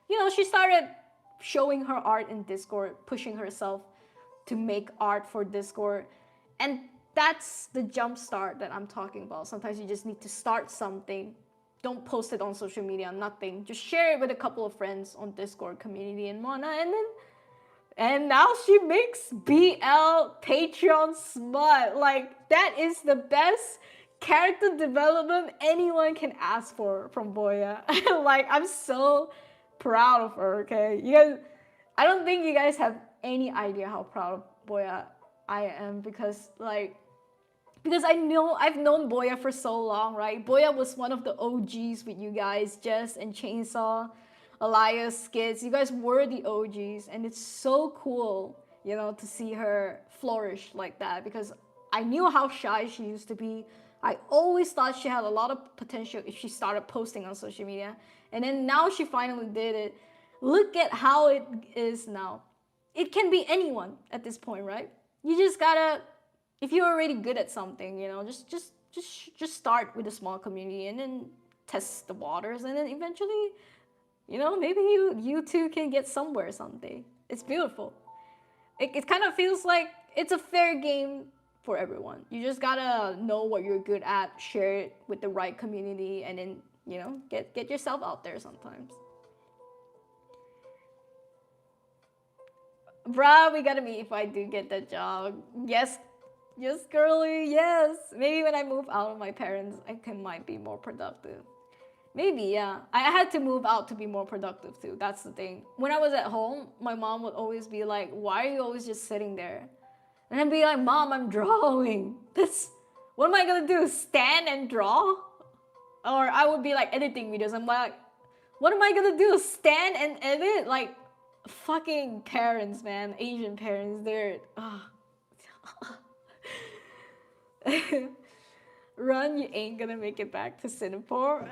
You know, she started showing her art in Discord, pushing herself to make art for Discord. And that's the jump start that I'm talking about. Sometimes you just need to start something. Don't post it on social media, nothing. Just share it with a couple of friends on Discord community and whatnot. And now she makes BL Patreon smut. Like, that is the best character development anyone can ask for from Boya. Like, I'm so proud of her, okay? You guys, I don't think you guys have any idea how proud of Boya I am, because I've known Boya for so long, right? Boya was one of the OGs with you guys, Jess and Chainsaw, Elias, Skids. You guys were the OGs, and it's so cool, you know, to see her flourish like that, because I knew how shy she used to be. I always thought she had a lot of potential if she started posting on social media. And then now she finally did it. Look at how it is now. It can be anyone at this point, right? You just gotta, if you're already good at something, you know, just start with a small community and then test the waters, and then eventually, you know, maybe you two can get somewhere someday. It's beautiful. It kind of feels like it's a fair game for everyone. You just gotta know what you're good at, share it with the right community, and then, you know, get yourself out there sometimes. Bruh, we gotta meet if I do get that job. Yes, yes, girly, yes. Maybe when I move out of my parents, might be more productive. Maybe, yeah. I had to move out to be more productive too. That's the thing. When I was at home, my mom would always be like, "Why are you always just sitting there?" And I'd be like, "Mom, I'm drawing. What am I gonna do? Stand and draw?" Or I would be like editing videos. I'm like, "What am I gonna do? Stand and edit?" Like, fucking parents, man. Asian parents, they're Run, you ain't gonna make it back to Singapore.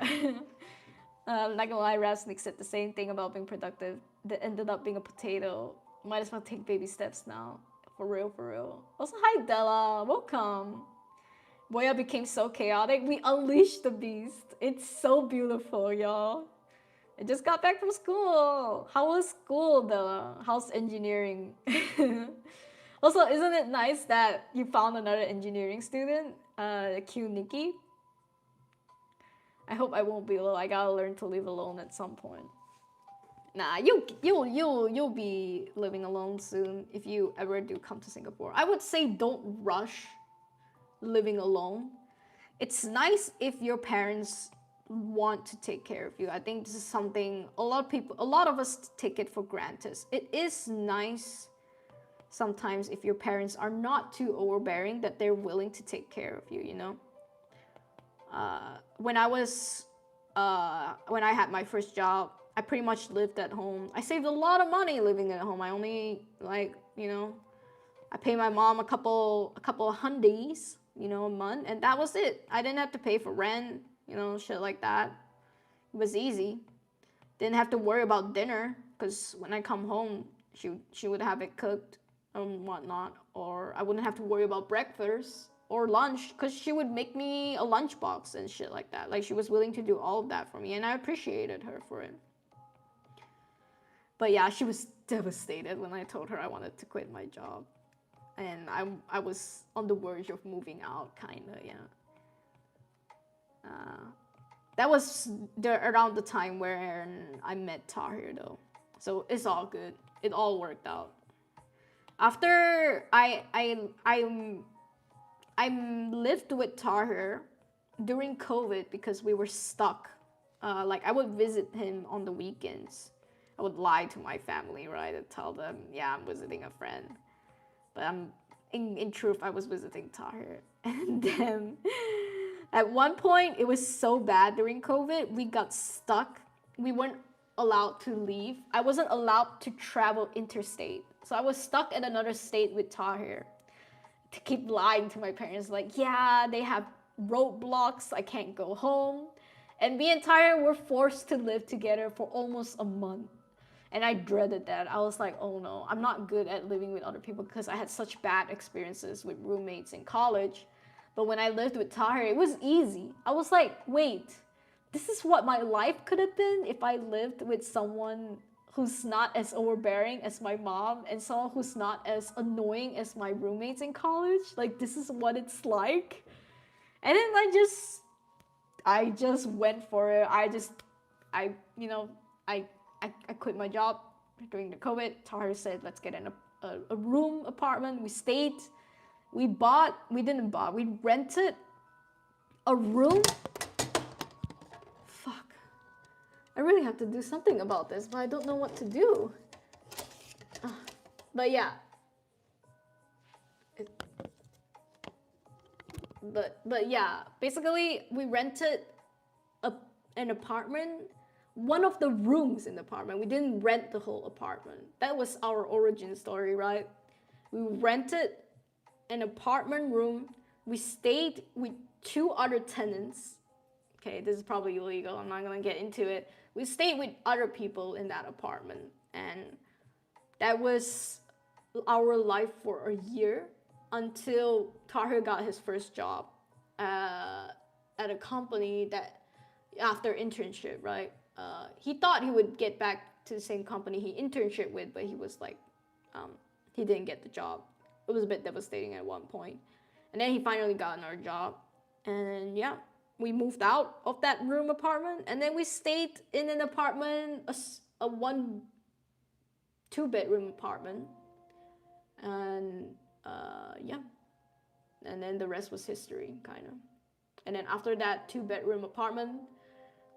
Not gonna lie, Rasnik said the same thing about being productive. That ended up being a potato. Might as well take baby steps now. For real, for real. Also, hi Della, welcome. Boya became so chaotic. We unleashed the beast. It's so beautiful, y'all. I just got back from school. How was school, Della? How's engineering? Also, isn't it nice that you found another engineering student? Q Nikki. I hope I won't be alone. I gotta learn to live alone at some point. Nah, you'll be living alone soon if you ever do come to Singapore. I would say don't rush living alone. It's nice if your parents want to take care of you. I think this is something a lot of us take it for granted. It is nice sometimes if your parents are not too overbearing, that they're willing to take care of you, you know? When I had my first job, I pretty much lived at home. I saved a lot of money living at home. I only I pay my mom a couple of hundies, a month, and that was it. I didn't have to pay for rent, shit like that. It was easy. Didn't have to worry about dinner because when I come home, she would have it cooked and whatnot, or I wouldn't have to worry about breakfast or lunch because she would make me a lunchbox and shit like that. Like, she was willing to do all of that for me, and I appreciated her for it. But yeah, she was devastated when I told her I wanted to quit my job, and I was on the verge of moving out, kinda, yeah. That was around the time where I met Tahir, though, so it's all good. It all worked out. After I lived with Tahir during COVID because we were stuck. Like, I would visit him on the weekends. I would lie to my family, right, and tell them, yeah, I'm visiting a friend, but in truth, I was visiting Tahir. And then at one point, it was so bad during COVID, we got stuck. We weren't allowed to leave. I wasn't allowed to travel interstate. So I was stuck in another state with Tahir. To keep lying to my parents, like, yeah, they have roadblocks, I can't go home. And me and Tahir were forced to live together for almost a month. And I dreaded that. I was like, oh no, I'm not good at living with other people because I had such bad experiences with roommates in college. But when I lived with Tahir, it was easy. I was like, wait, this is what my life could have been if I lived with someone who's not as overbearing as my mom and someone who's not as annoying as my roommates in college. Like, this is what it's like. And then I just went for it. I quit my job during the COVID. Tahir said, let's get in a room apartment. We stayed. We rented a room. Fuck. I really have to do something about this, but I don't know what to do. But yeah. But yeah, basically we rented an apartment, one of the rooms in the apartment. We didn't rent the whole apartment. That was our origin story, right? We rented an apartment room. We stayed with 2 other tenants. Okay, this is probably illegal. I'm not gonna get into it. We stayed with other people in that apartment, and that was our life for a year until Tahir got his first job at a company that, after internship, right? He thought he would get back to the same company he internship with, but he was like, he didn't get the job. It was a bit devastating at one point. And then he finally got another job. And yeah, we moved out of that room apartment, and then we stayed in an apartment, a 2-bedroom apartment. And yeah, and then the rest was history, kind of. And then after that 2-bedroom apartment,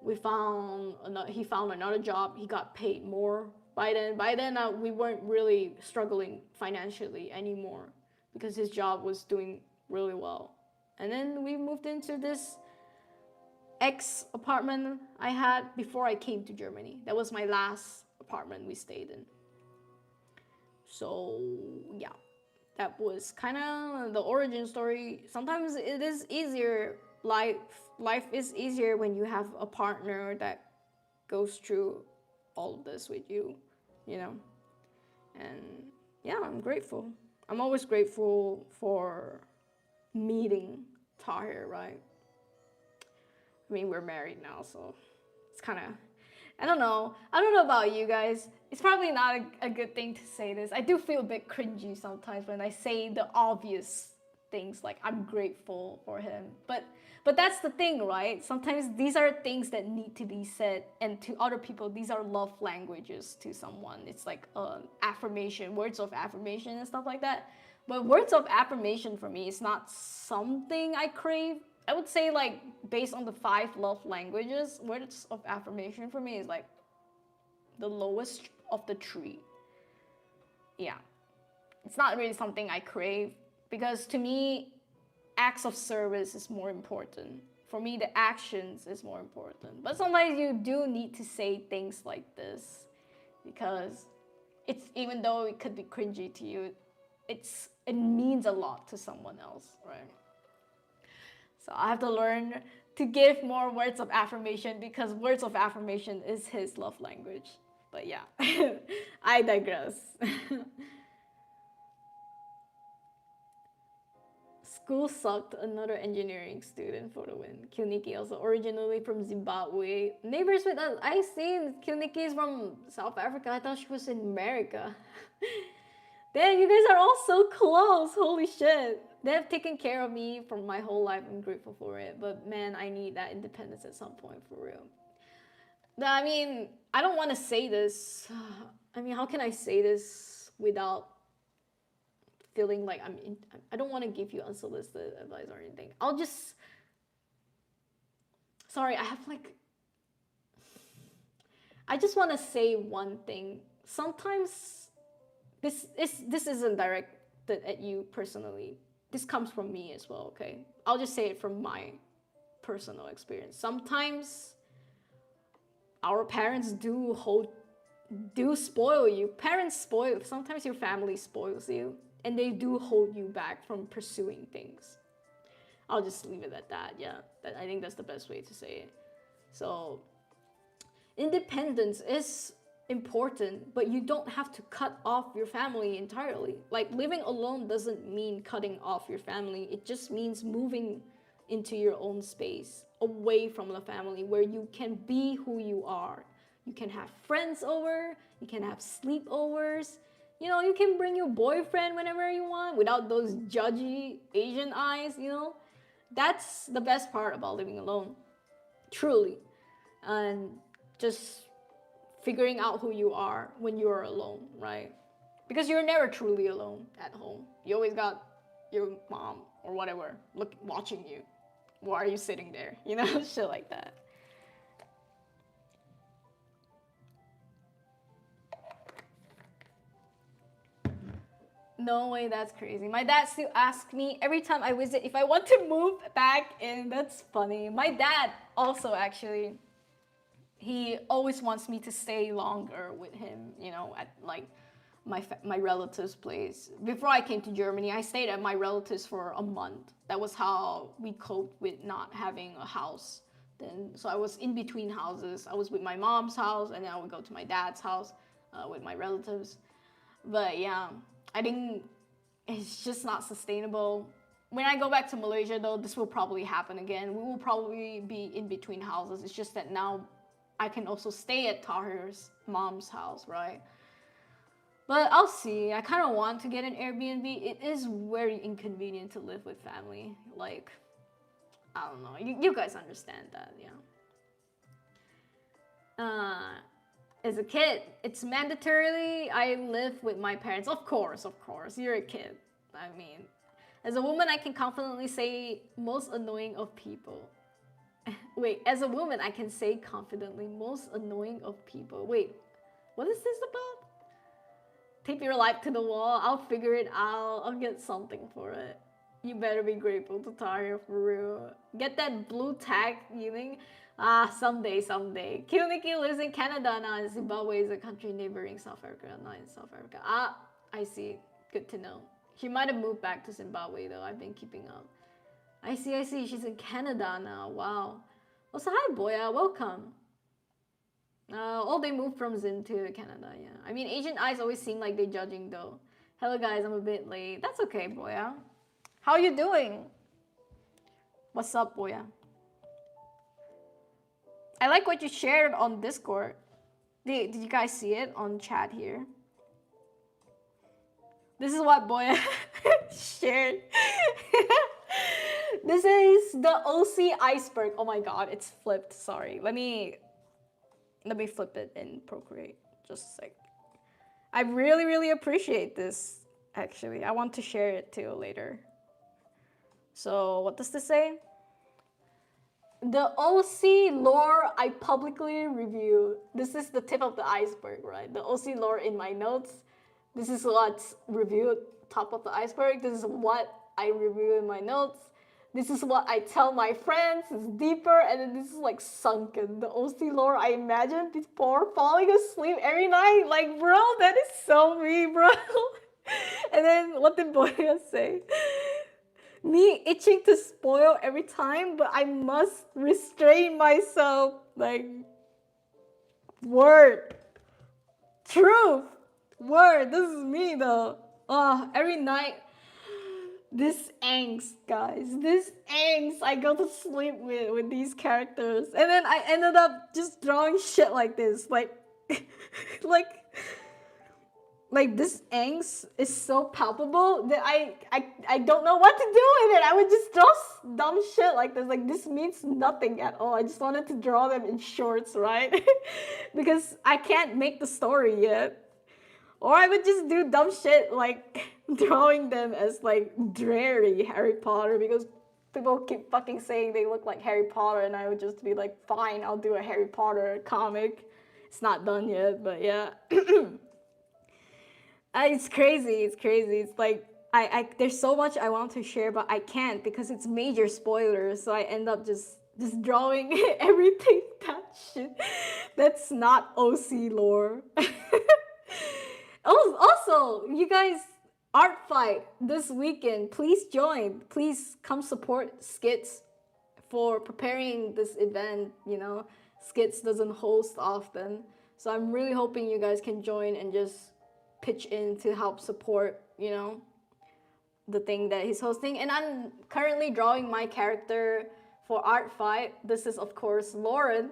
he found another job. He got paid more. By then, we weren't really struggling financially anymore because his job was doing really well. And then we moved into this apartment I had before I came to Germany. That was my last apartment we stayed in. So yeah, that was kind of the origin story. Sometimes it is easier. Life is easier when you have a partner that goes through all of this with you, And yeah, I'm grateful. I'm always grateful for meeting Tahir, right? I mean, we're married now, so it's kind of, I don't know about you guys. It's probably not a good thing to say this. I do feel a bit cringy sometimes when I say the obvious things, like I'm grateful for him. But that's the thing, right? Sometimes these are things that need to be said, and to other people, these are love languages to someone. It's like affirmation, words of affirmation and stuff like that. But words of affirmation for me is not something I crave. I would say, like, based on the 5 love languages, words of affirmation for me is like the lowest of the 3. Yeah. It's not really something I crave, because to me, acts of service is more important. For me, the actions is more important. But sometimes you do need to say things like this because it's, even though it could be cringy to you, it means a lot to someone else, right? So I have to learn to give more words of affirmation because words of affirmation is his love language. But yeah, I digress. School sucked, another engineering student for the win. Kyuniki also originally from Zimbabwe. Neighbors with us. I seen Kyuniki is from South Africa. I thought she was in America. Damn, you guys are all so close. Holy shit. They have taken care of me for my whole life. I'm grateful for it. But man, I need that independence at some point, for real. I mean, I don't want to say this. I mean, how can I say this without feeling like I don't want to give you unsolicited advice or anything. I'll just, sorry, I just want to say one thing. Sometimes this isn't directed at you personally. This comes from me as well, okay? I'll just say it from my personal experience. Sometimes our parents do spoil you. Parents spoil. Sometimes your family spoils you, and they do hold you back from pursuing things. I'll just leave it at that. Yeah, I think that's the best way to say it. So, independence is important, but you don't have to cut off your family entirely. Like, living alone doesn't mean cutting off your family. It just means moving into your own space, away from the family, where you can be who you are. You can have friends over, you can have sleepovers, you know, you can bring your boyfriend whenever you want without those judgy Asian eyes, you know. That's the best part about living alone, truly. And just figuring out who you are when you are alone, right? Because you're never truly alone at home. You always got your mom or whatever watching you. Why are you sitting there? You know, shit like that. No way, that's crazy. My dad still asks me every time I visit if I want to move back in. That's funny. My dad also actually, he always wants me to stay longer with him, you know, at like my relative's place. Before I came to Germany, I stayed at my relatives for a month. That was how we coped with not having a house. Then, so I was in between houses. I was with my mom's house, and then I would go to my dad's house with my relatives. But yeah, I think it's just not sustainable. When I go back to Malaysia, though, this will probably happen again. We will probably be in between houses. It's just that now I can also stay at Tahir's mom's house, right? But I'll see. I kind of want to get an Airbnb. It is very inconvenient to live with family. Like, I don't know. You guys understand that, yeah. As a kid, it's mandatorily I live with my parents. Of course, you're a kid. I mean, as a woman, I can confidently say most annoying of people. Wait, as a woman, I can say confidently most annoying of people. Wait, what is this about? Tape your life to the wall. I'll figure it out. I'll get something for it. You better be grateful to Tario for real. Get that blue tag, yuuning. Someday. Kyuniki lives in Canada now, and Zimbabwe is a country neighboring South Africa, not in South Africa. I see. Good to know. She might have moved back to Zimbabwe though. I've been keeping up. I see. She's in Canada now. Wow. Also, hi, Boya. Welcome. They moved from Zim to Canada, yeah. I mean, Asian eyes always seem like they're judging, though. Hello, guys, I'm a bit late. That's okay, Boya. How you doing? What's up, Boya? I like what you shared on Discord. Did you guys see it on chat here? This is what Boya shared. This is the OC iceberg. Oh my god, it's flipped. Sorry. Let me flip it in Procreate. Just a sec. I really appreciate this, actually. I want to share it too later. So, what does this say? The OC lore I publicly review. This is the tip of the iceberg, right? The OC lore in my notes. This is what's reviewed top of the iceberg. This is what I review in my notes. This is what I tell my friends. It's deeper, and then this is like sunken. The OC lore I imagine before falling asleep every night. Like, bro, that is so me, bro. And then what did Boya say? Me itching to spoil every time, but I must restrain myself. Like, word, truth, word. This is me though. Every night, this angst, guys. This angst. I go to sleep with these characters, and then I ended up just drawing shit like this, like, like. Like this angst is so palpable that I don't know what to do with it. I would just draw dumb shit like this. Like this means nothing at all. I just wanted to draw them in shorts, right? Because I can't make the story yet. Or I would just do dumb shit like drawing them as like dreary Harry Potter because people keep fucking saying they look like Harry Potter, and I would just be like, fine, I'll do a Harry Potter comic. It's not done yet, but yeah. It's crazy. It's crazy. It's like there's so much I want to share, but I can't because it's major spoilers. So I end up just drawing everything that's not OC lore. Also, you guys, art fight this weekend. Please join. Please come support Skits for preparing this event. You know, Skits doesn't host often, so I'm really hoping you guys can join and just pitch in to help support, you know, the thing that he's hosting. And I'm currently drawing my character for art fight. This is of course Lauren,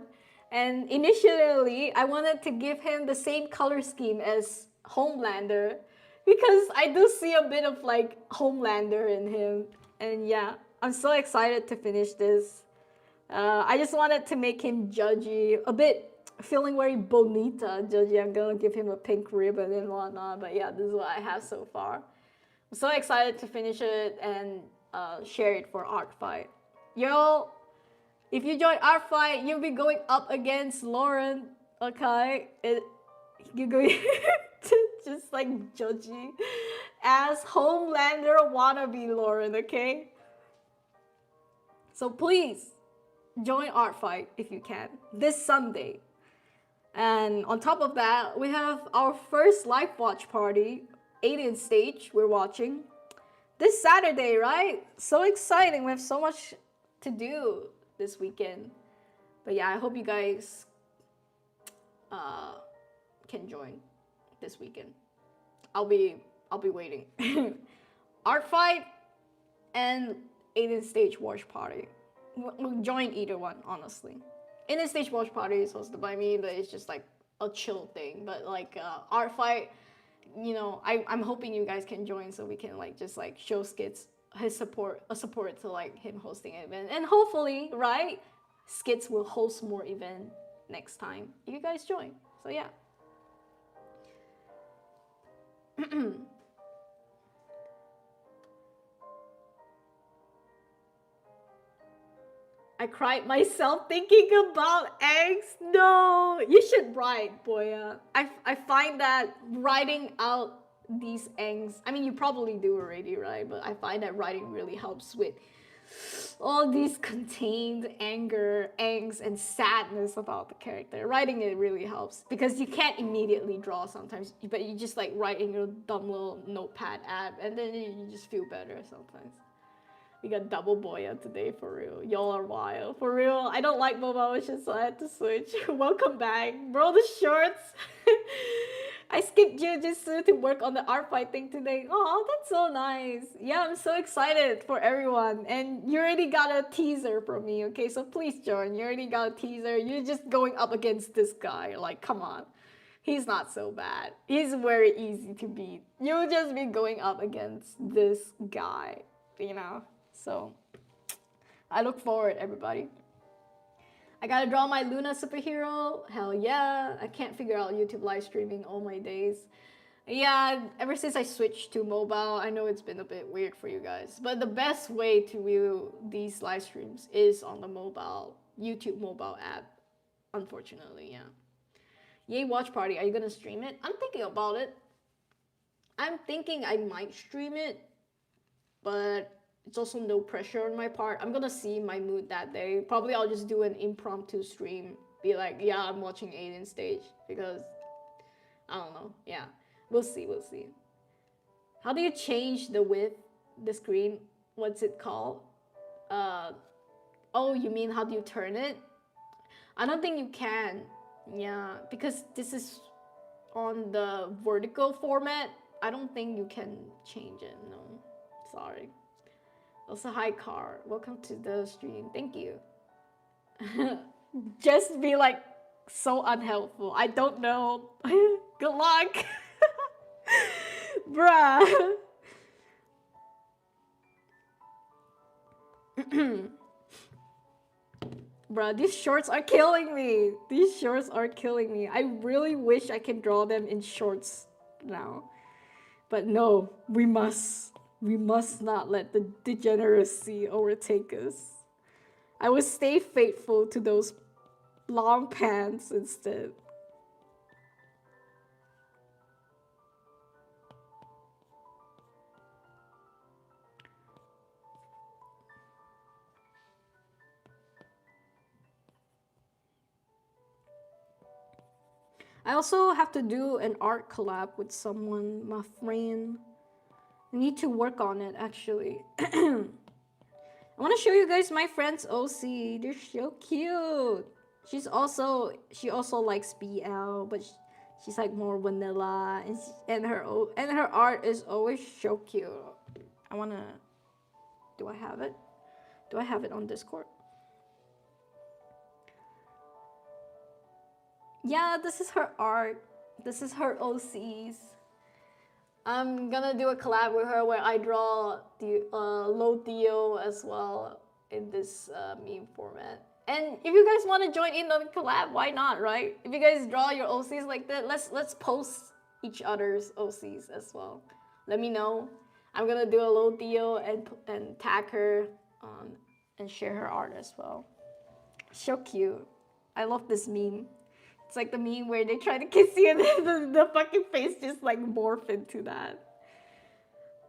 and initially I wanted to give him the same color scheme as Homelander because I do see a bit of like Homelander in him. And yeah, I'm so excited to finish this. I just wanted to make him judgy, a bit feeling very bonita judgy. I'm gonna give him a pink ribbon and whatnot, but yeah, this is what I have so far. I'm so excited to finish it and share it for art fight. Yo, if you join art fight, you'll be going up against Lauren. Okay, you're going to just like judgy as Homelander wannabe Lauren. Okay, so please join art fight if you can this Sunday. And on top of that, we have our first live watch party, 18 stage, we're watching this Saturday, right? So exciting. We have so much to do this weekend. But yeah, I hope you guys can join this weekend. I'll be waiting. Art fight and 18 stage watch party. We'll join either one, honestly. In the stage watch party is hosted by me, but it's just like a chill thing. But like art fight, you know, I'm hoping you guys can join so we can like just like show Skits his support to like him hosting an event, and hopefully, right, Skits will host more event next time if you guys join. So yeah. I cried myself thinking about eggs. No, you should write, Boya. I find that writing out these angst, I mean, you probably do already, right? But I find that writing really helps with all these contained anger, angst, and sadness about the character. Writing it really helps because you can't immediately draw sometimes, but you just like write in your dumb little notepad app, and then you just feel better sometimes. We got double Boya today, for real. Y'all are wild. For real, I don't like mobile wishes, so I had to switch. Welcome back. Bro, the shorts. I skipped Jiu-Jitsu to work on the art fight thing today. Oh, that's so nice. Yeah, I'm so excited for everyone. And you already got a teaser from me, okay? So please join. You already got a teaser. You're just going up against this guy. Like, come on. He's not so bad. He's very easy to beat. You'll just be going up against this guy, you know? So, I look forward, everybody. I gotta draw my Luna superhero. Hell yeah. I can't figure out YouTube live streaming all my days. Yeah, ever since I switched to mobile, I know it's been a bit weird for you guys. But the best way to view these live streams is on the mobile, YouTube mobile app. Unfortunately, yeah. Yay, watch party. Are you gonna stream it? I'm thinking about it. I'm thinking I might stream it. But it's also no pressure on my part. I'm gonna see my mood that day. Probably I'll just do an impromptu stream. Be like, yeah, I'm watching Aiden stage because I don't know. Yeah, we'll see. We'll see. How do you change the width, the screen? What's it called? Uh, oh, you mean how do you turn it? I don't think you can. Yeah, because this is on the vertical format. I don't think you can change it. No, sorry. Also, hi, Car. Welcome to the stream. Thank you. Just be like so unhelpful. I don't know. Good luck. Bruh. Bruh, these shorts are killing me. These shorts are killing me. I really wish I can draw them in shorts now. But no, we must not let the degeneracy overtake us. I will stay faithful to those long pants instead. I also have to do an art collab with someone, my friend. I need to work on it actually. I want to show you guys my friend's OC. They're so cute. She also likes BL, but she's like more vanilla, and her art is always so cute. I wanna. Do I have it? Do I have it on Discord? Yeah, this is her art. This is her OCs. I'm gonna do a collab with her where I draw the Low Theo as well in this meme format. And if you guys want to join in on the collab, why not, right? If you guys draw your OCs like that, let's post each other's OCs as well. Let me know. I'm gonna do a Low Theo and tag her and share her art as well. So cute. I love this meme. It's like the meme where they try to kiss you and then the fucking face just like morph into that.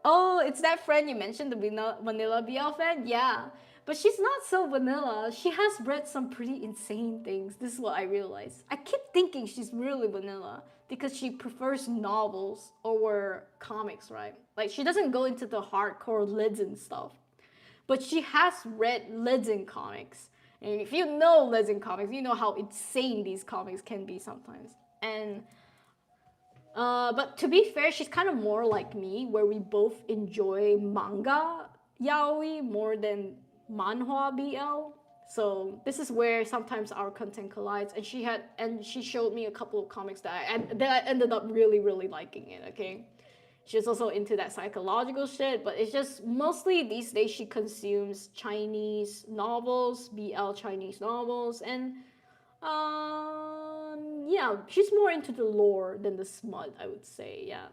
Oh, it's that friend you mentioned, the vanilla BL fan? Yeah. But she's not so vanilla. She has read some pretty insane things. This is what I realized. I keep thinking she's really vanilla because she prefers novels over comics, right? Like she doesn't go into the hardcore lids and stuff. But she has read lids in comics. And if you know lids in comics, you know how insane these comics can be sometimes. And but to be fair, she's kind of more like me, where we both enjoy manga yaoi more than manhwa BL. So this is where sometimes our content collides. And she showed me a couple of comics that I ended up really liking it. Okay. She's also into that psychological shit, but it's just mostly these days she consumes Chinese novels, BL Chinese novels, and yeah, she's more into the lore than the smut, I would say. Yeah,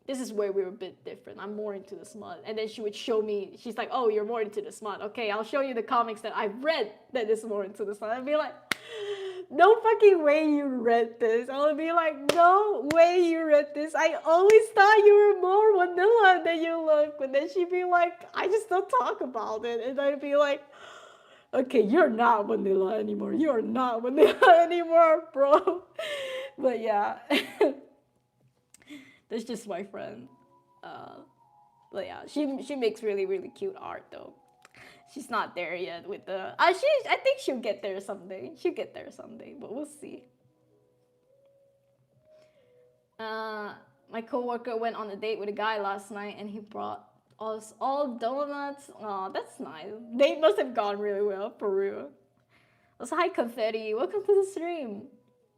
this is where we're a bit different. I'm more into the smut, and then she would show me. She's like, "Oh, you're more into the smut. Okay, I'll show you the comics that I've read that is more into the smut." I'd be like, no fucking way you read this. I would be like, no way you read this. I always thought you were more vanilla than you look. But then she'd be like, I just don't talk about it. And I'd be like, okay, you're not vanilla anymore. You're not vanilla anymore, bro. But yeah, that's just my friend. But yeah, she makes really cute art though. She's not there yet with the. I think she'll get there someday. She'll get there someday, but we'll see. My coworker went on a date with a guy last night, and he brought us all donuts. Oh, that's nice. Date must have gone really well, for real. Also, hi Confetti. Welcome to the stream.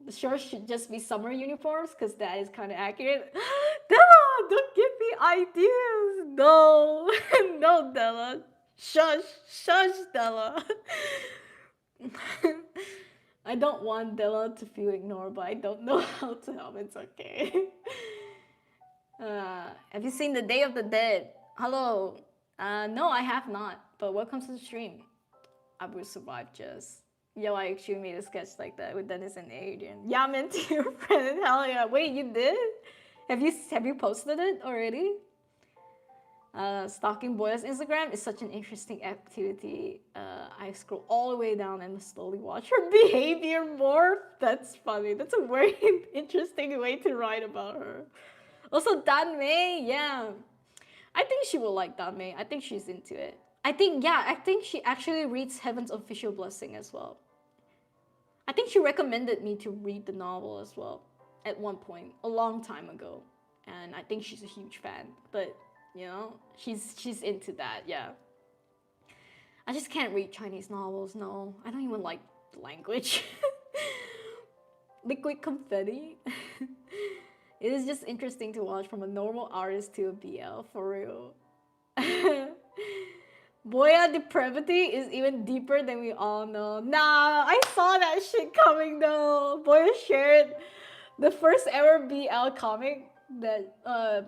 The shorts should just be summer uniforms, because that is kind of accurate. Della, don't give me ideas. No, no, Della. Shush, Della. I don't want Della to feel ignored, but I don't know how to help. It's okay. Have you seen The Day of the Dead? Hello. No, I have not, but welcome to the stream. I will survive, Jess. Yo, I actually made a sketch like that with Dennis and Adrian. Yeah, I'm into your friend. Hell yeah. Wait, you did? Have you posted it already? Stalking Boya's Instagram is such an interesting activity. I scroll all the way down and slowly watch her behavior more. That's funny. That's a very interesting way to write about her. Also, Dan Mei, yeah. I think she will like Dan Mei. I think she's into it. I think she actually reads Heaven's Official Blessing as well. I think she recommended me to read the novel as well at one point, a long time ago. And I think she's a huge fan. But, you know, she's into that, yeah. I just can't read Chinese novels, no. I don't even like the language. Liquid Confetti. It is just interesting to watch from a normal artist to a BL, for real. Boya depravity is even deeper than we all know. Nah, I saw that shit coming though. Boya shared the first ever BL comic, that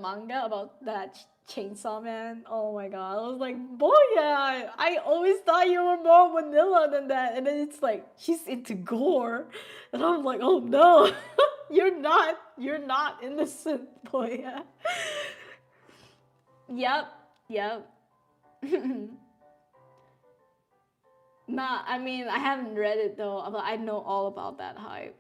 manga about that chainsaw man. Oh my god, I was like, Boya, I always thought you were more vanilla than that. And then it's like, she's into gore. And I'm like, oh no, you're not innocent, Boya. Yep. Nah, I mean, I haven't read it though, but I know all about that hype.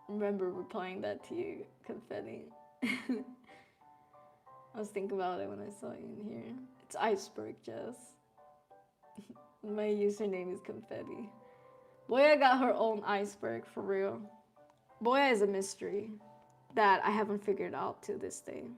Remember replying that to you, Confetti. I was thinking about it when I saw you in here. It's Iceberg, Jess. My username is Confetti. Boya got her own iceberg, for real. Boya is a mystery that I haven't figured out to this day.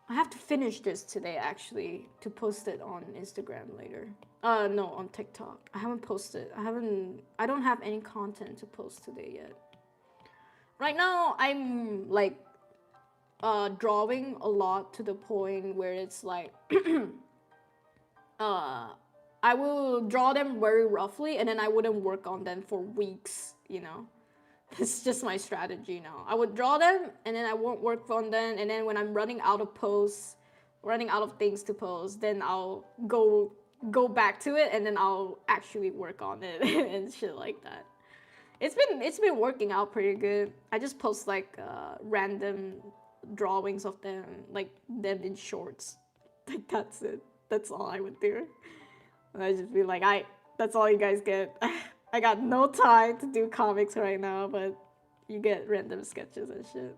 I have to finish this today, actually, to post it on Instagram later. No, on TikTok. I haven't posted. I don't have any content to post today yet. Right now, I'm like drawing a lot to the point where it's like I will draw them very roughly and then I wouldn't work on them for weeks, you know. It's just my strategy now. I would draw them and then I won't work on them, and then when I'm running out of posts, running out of things to post, then I'll go back to it and then I'll actually work on it and shit like that. It's been working out pretty good. I just post like random drawings of them, like them in shorts. Like that's it. That's all I would do. And I just be like, that's all you guys get. I got no time to do comics right now, but you get random sketches and shit.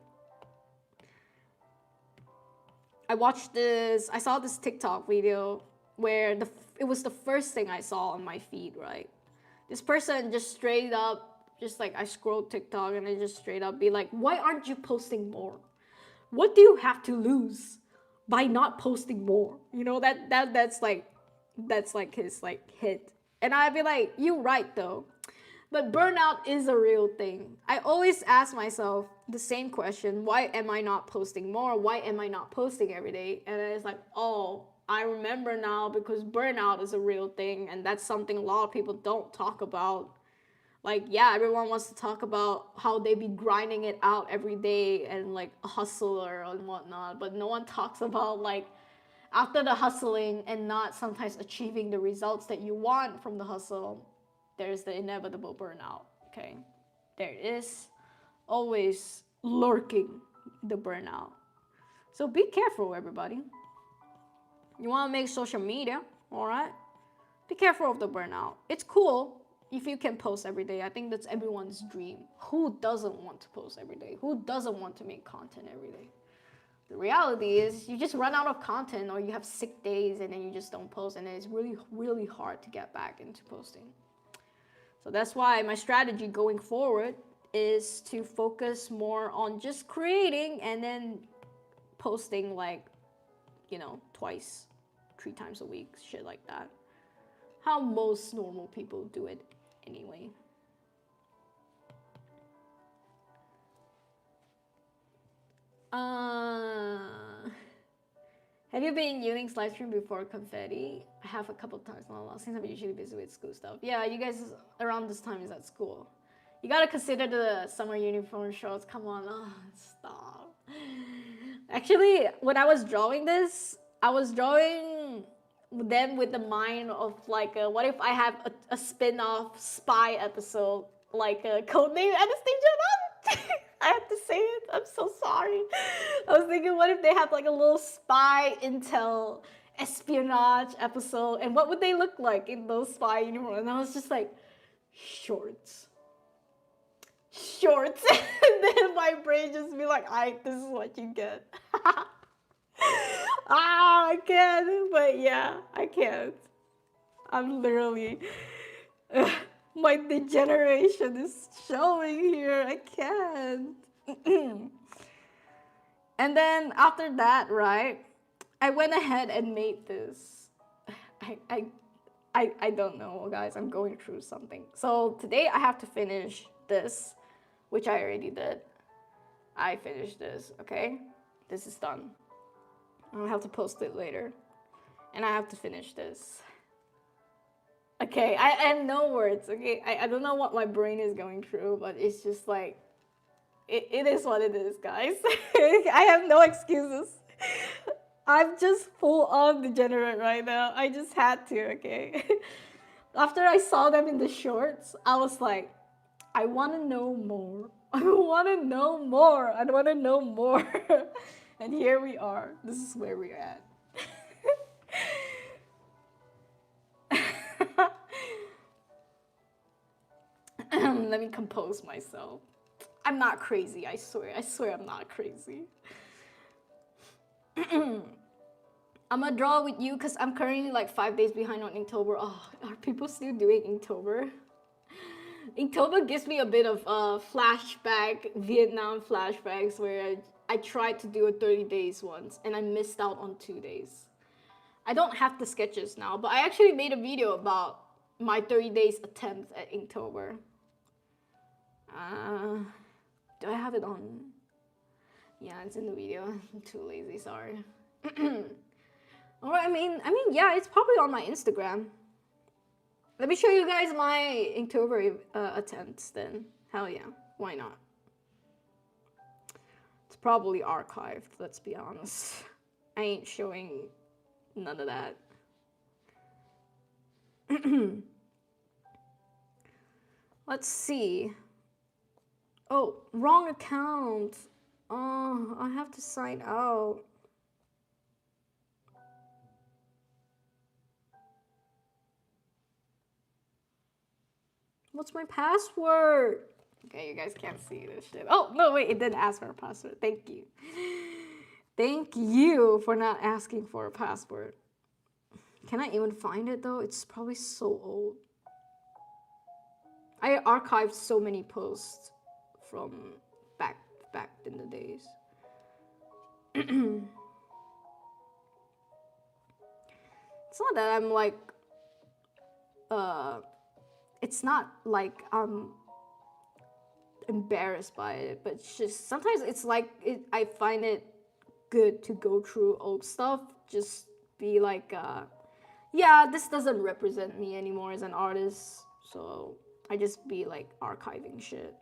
I saw this TikTok video where it was the first thing I saw on my feed, right? This person just straight up, just like I scrolled TikTok and they just straight up be like, why aren't you posting more? What do you have to lose by not posting more? You know, that's like his like hit. And I'd be like, you're right though. But burnout is a real thing. I always ask myself the same question, why am I not posting more? Why am I not posting every day? And it's like, oh, I remember now, because burnout is a real thing, and that's something a lot of people don't talk about. Like, yeah, everyone wants to talk about how they be grinding it out every day and like a hustler and whatnot, but no one talks about like after the hustling and not sometimes achieving the results that you want from the hustle, there's the inevitable burnout, okay? There is always lurking the burnout. So be careful, everybody. You want to make social media, all right? Be careful of the burnout. It's cool if you can post every day. I think that's everyone's dream. Who doesn't want to post every day? Who doesn't want to make content every day? The reality is you just run out of content, or you have sick days and then you just don't post, and then it's really, really hard to get back into posting. So that's why my strategy going forward is to focus more on just creating and then posting like, you know, twice, 3 times a week, shit like that. How most normal people do it anyway. Have you been using live stream before, Confetti? I have a couple times, not a lot, since I'm usually busy with school stuff. Yeah, you guys around this time is at school. You gotta consider the summer uniform shorts. Come on, stop. Actually, when I was drawing this, I was drawing them with the mind of like, what if I have a spin-off spy episode, like Codename Anesthesia? I have to say it. I'm so sorry. I was thinking, what if they have like a little spy intel espionage episode, and what would they look like in those spy uniforms? And I was just like, shorts. And then my brain just be like, this is what you get. I can't. But yeah, I can't. I'm literally, my degeneration is showing here. I can't. And then after that, right, I went ahead and made this. I don't know, guys. I'm going through something. So today I have to finish this, which I already did. I finished this, okay? This is done. I'll have to post it later. And I have to finish this. Okay, I have no words, okay? I don't know what my brain is going through, but it's just like, it is what it is, guys. I have no excuses. I'm just full on degenerate right now. I just had to, okay? After I saw them in the shorts, I was like, I want to know more. I want to know more. I want to know more. And here we are. This is where we're at. Let me compose myself. I'm not crazy, I swear. I swear I'm not crazy. I'm gonna draw with you because I'm currently like 5 days behind on Inktober. Oh, are people still doing Inktober? Inktober gives me a bit of flashback, Vietnam flashbacks, where I tried to do a 30 days once and I missed out on 2 days. I don't have the sketches now, but I actually made a video about my 30 days attempt at Inktober. Do I have it on? Yeah, it's in the video. I'm too lazy, sorry. Or I mean, yeah, it's probably on my Instagram. Let me show you guys my Inktober attempts then. Hell yeah, why not? It's probably archived, let's be honest. I ain't showing none of that. Let's see. Oh, wrong account. Oh, I have to sign out. What's my password? Okay, you guys can't see this shit. Oh, no, wait, it didn't ask for a password. Thank you. Thank you for not asking for a password. Can I even find it though? It's probably so old. I archived so many posts from back in the days. It's not that I'm like, it's not like I'm embarrassed by it, but it's just sometimes it's like I find it good to go through old stuff, just be like, yeah, this doesn't represent me anymore as an artist, so I just be like archiving shit.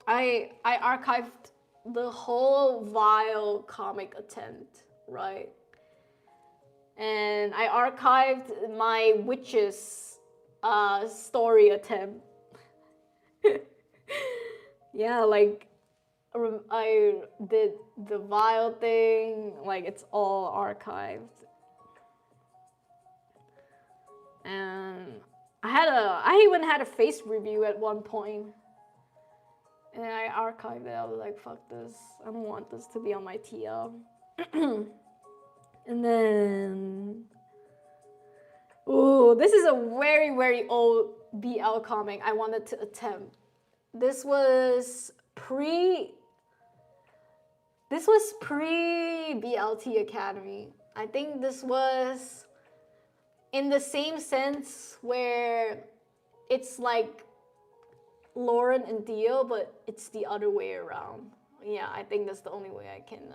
I archived the whole Vile comic attempt, right? And I archived my witches story attempt. Yeah, like I did the Vile thing, like it's all archived. And I even had a face review at one point. And I archived it. I was like, fuck this. I don't want this to be on my TL. And then, ooh, this is a very, very old BL comic I wanted to attempt. This was pre BLT Academy. I think this was in the same sense where it's like Lauren and Theo, but it's the other way around. Yeah, I think that's the only way I can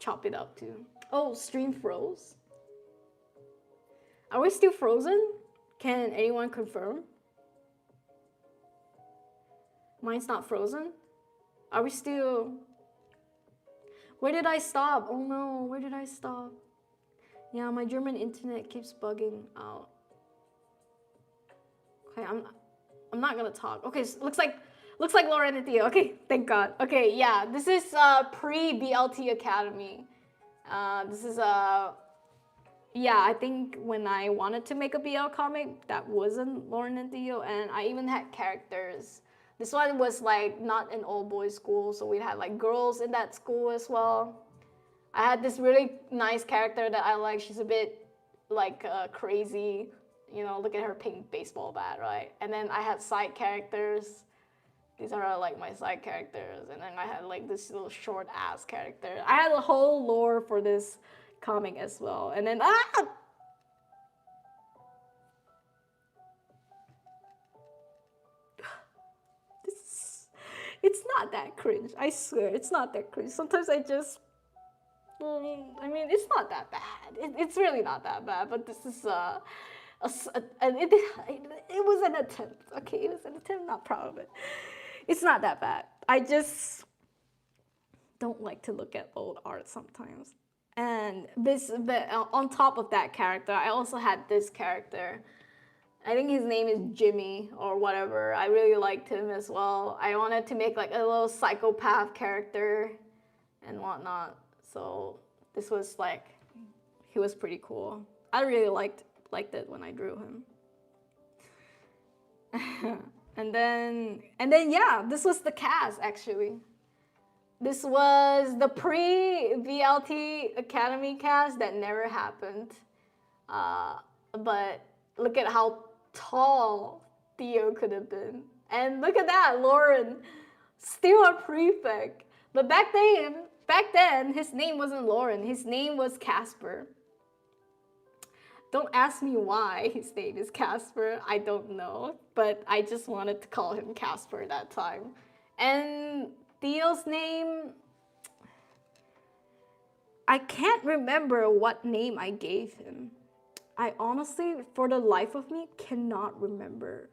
chop it up to. Oh, stream froze. Are we still frozen? Can anyone confirm? Mine's not frozen? Are we still... Where did I stop? Oh no, where did I stop? Yeah, my German internet keeps bugging out. Okay, I'm not gonna talk. Okay, so looks like Lauren and Theo. Okay, thank God. Okay, yeah, this is pre-BLT Academy. This is yeah, I think when I wanted to make a BL comic, that wasn't Lauren and Theo, and I even had characters. This one was like not an all boys school, so we had like girls in that school as well. I had this really nice character that I like. She's a bit like crazy, you know, look at her pink baseball bat, right? And then I had side characters. These are like my side characters. And then I had like this little short ass character. I had a whole lore for this comic as well. And then, it's not that cringe. I swear, it's not that cringe. Sometimes I just, I mean, it's not that bad. It's really not that bad. But this is it was an attempt. Okay, it was an attempt. Not proud of it. It's not that bad. I just don't like to look at old art sometimes. And this, but on top of that character, I also had this character. I think his name is Jimmy or whatever. I really liked him as well. I wanted to make like a little psychopath character and whatnot. So this was like, he was pretty cool. I really liked it when I drew him. and then yeah, this was the cast actually. This was the pre-VLT Academy cast that never happened. But look at how tall Theo could have been. And look at that, Lauren, still a prefect. But back then, his name wasn't Lauren, his name was Casper. Don't ask me why his name is Casper, I don't know. But I just wanted to call him Casper that time. And Theo's name, I can't remember what name I gave him. I honestly, for the life of me, cannot remember.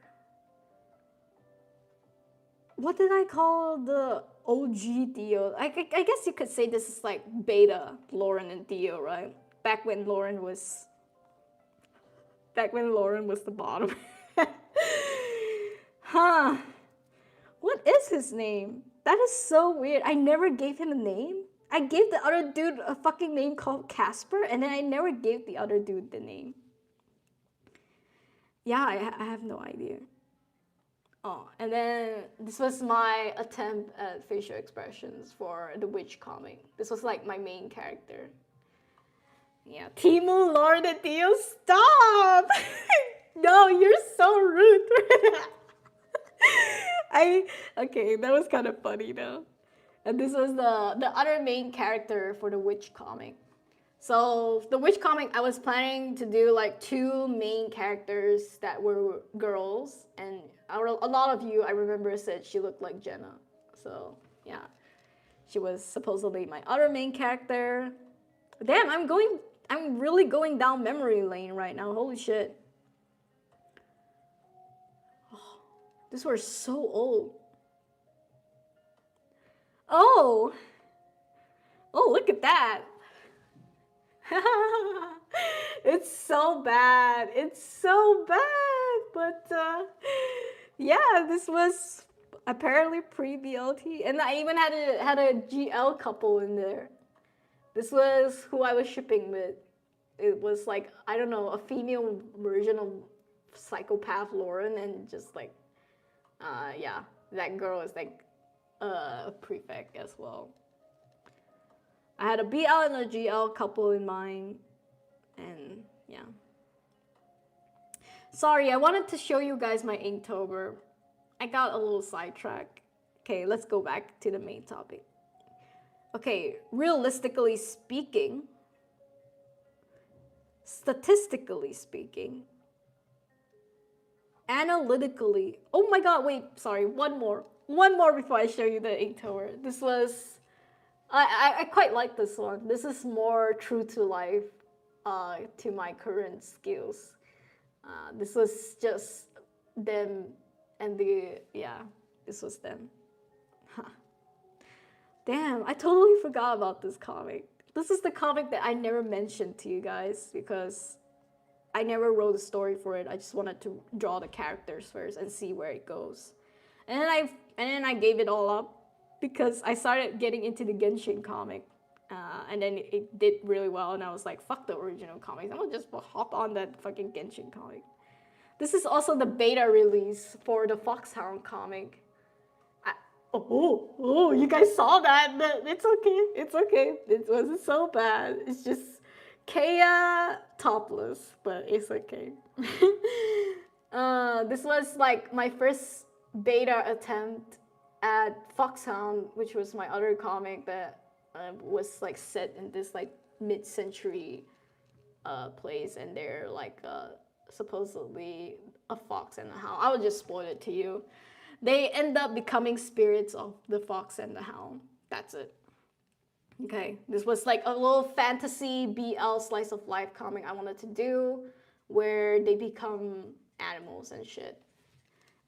What did I call the OG Theo? I guess you could say this is like beta Lauren and Theo, right? Back when Lauren was the bottom. Huh. What is his name? That is so weird. I never gave him a name. I gave the other dude a fucking name called Casper, and then I never gave the other dude the name. Yeah, I have no idea. Oh, and then this was my attempt at facial expressions for the Witch comic. This was like my main character. Yeah, Timu, Lord, and Theo, stop! No, you're so rude. Okay, that was kind of funny though. And this was the other main character for the Witch comic. So the Witch comic, I was planning to do like 2 main characters that were girls, and a lot of you, I remember, said she looked like Jenna. So yeah, she was supposedly my other main character. Damn, I'm really going down memory lane right now. Holy shit. Oh, these were so old. Oh, look at that. It's so bad. It's so bad. But yeah, this was apparently pre-BLT. And I even had a GL couple in there. This was who I was shipping with. It was like, I don't know, a female version of psychopath Lauren, and just like, yeah, that girl is like a prefect as well. I had a BL and a GL couple in mind, and yeah. Sorry, I wanted to show you guys my Inktober. I got a little sidetracked. Okay, let's go back to the main topic. Okay, realistically speaking, statistically speaking, analytically, oh my god, wait, sorry, one more before I show you the Inktober. This was, I quite like this one. This is more true to life, to my current skills. This was just them and the, yeah, This was them. Damn, I totally forgot about this comic. This is the comic that I never mentioned to you guys because I never wrote a story for it. I just wanted to draw the characters first and see where it goes. And then I gave it all up because I started getting into the Genshin comic. And then it did really well, and I was like, fuck the original comics. I'm gonna just hop on that fucking Genshin comic. This is also the beta release for the Foxhound comic. Oh, you guys saw that? It's okay. It's okay. It wasn't so bad. It's just Kaya topless, but it's okay. This was like my first beta attempt at Foxhound, which was my other comic that was like set in this like mid-century place, and they're like supposedly a fox and a hound. I will just spoil it to you. They end up becoming spirits of the fox and the hound. That's it. Okay, this was like a little fantasy BL slice of life comic I wanted to do where they become animals and shit.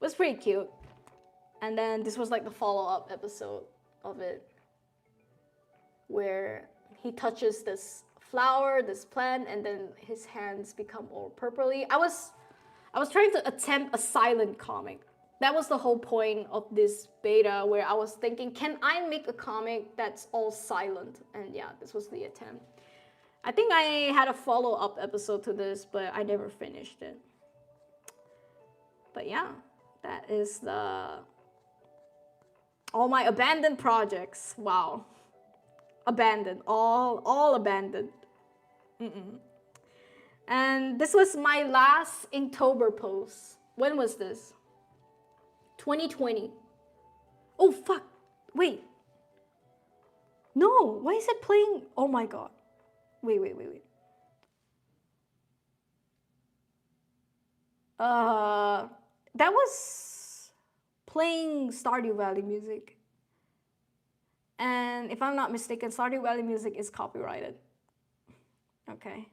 It was pretty cute. And then this was like the follow-up episode of it where he touches this flower, this plant, and then his hands become all purpley. I was trying to attempt a silent comic. That was the whole point of this beta, where I was thinking, can I make a comic that's all silent? And yeah, this was the attempt. I think I had a follow-up episode to this, but I never finished it. But yeah, that is all my abandoned projects. Wow. Abandoned, all abandoned. And this was my last Inktober post. When was this? 2020. Oh fuck, wait. No, why is it playing? Oh my god. Wait. That was playing Stardew Valley music. And if I'm not mistaken, Stardew Valley music is copyrighted. Okay.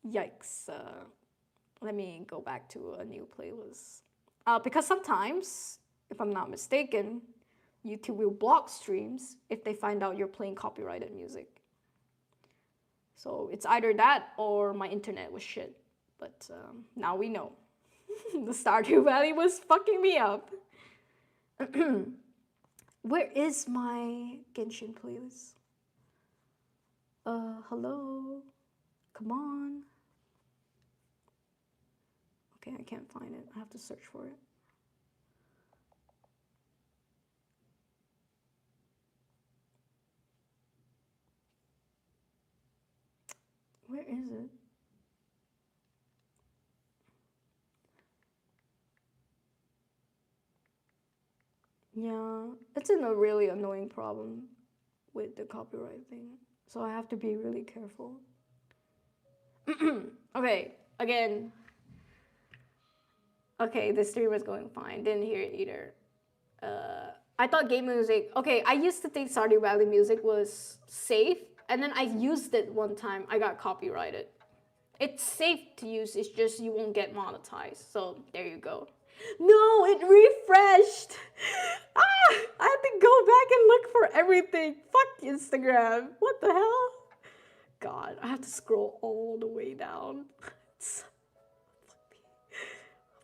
Yikes. Let me go back to a new playlist. Because sometimes, if I'm not mistaken, YouTube will block streams if they find out you're playing copyrighted music. So it's either that or my internet was shit. But now we know. The Stardew Valley was fucking me up. Where is my Genshin playlist? Hello? Come on. Okay, I can't find it. I have to search for it. Where is it? Yeah, it's a really annoying problem with the copyright thing. So I have to be really careful. Okay, again. Okay, the stream was going fine. Didn't hear it either. I thought game music. Okay, I used to think Stardew Valley music was safe, and then I used it one time. I got copyrighted. It's safe to use. It's just you won't get monetized. So there you go. No, it refreshed. I had to go back and look for everything. Fuck Instagram. What the hell? God, I have to scroll all the way down.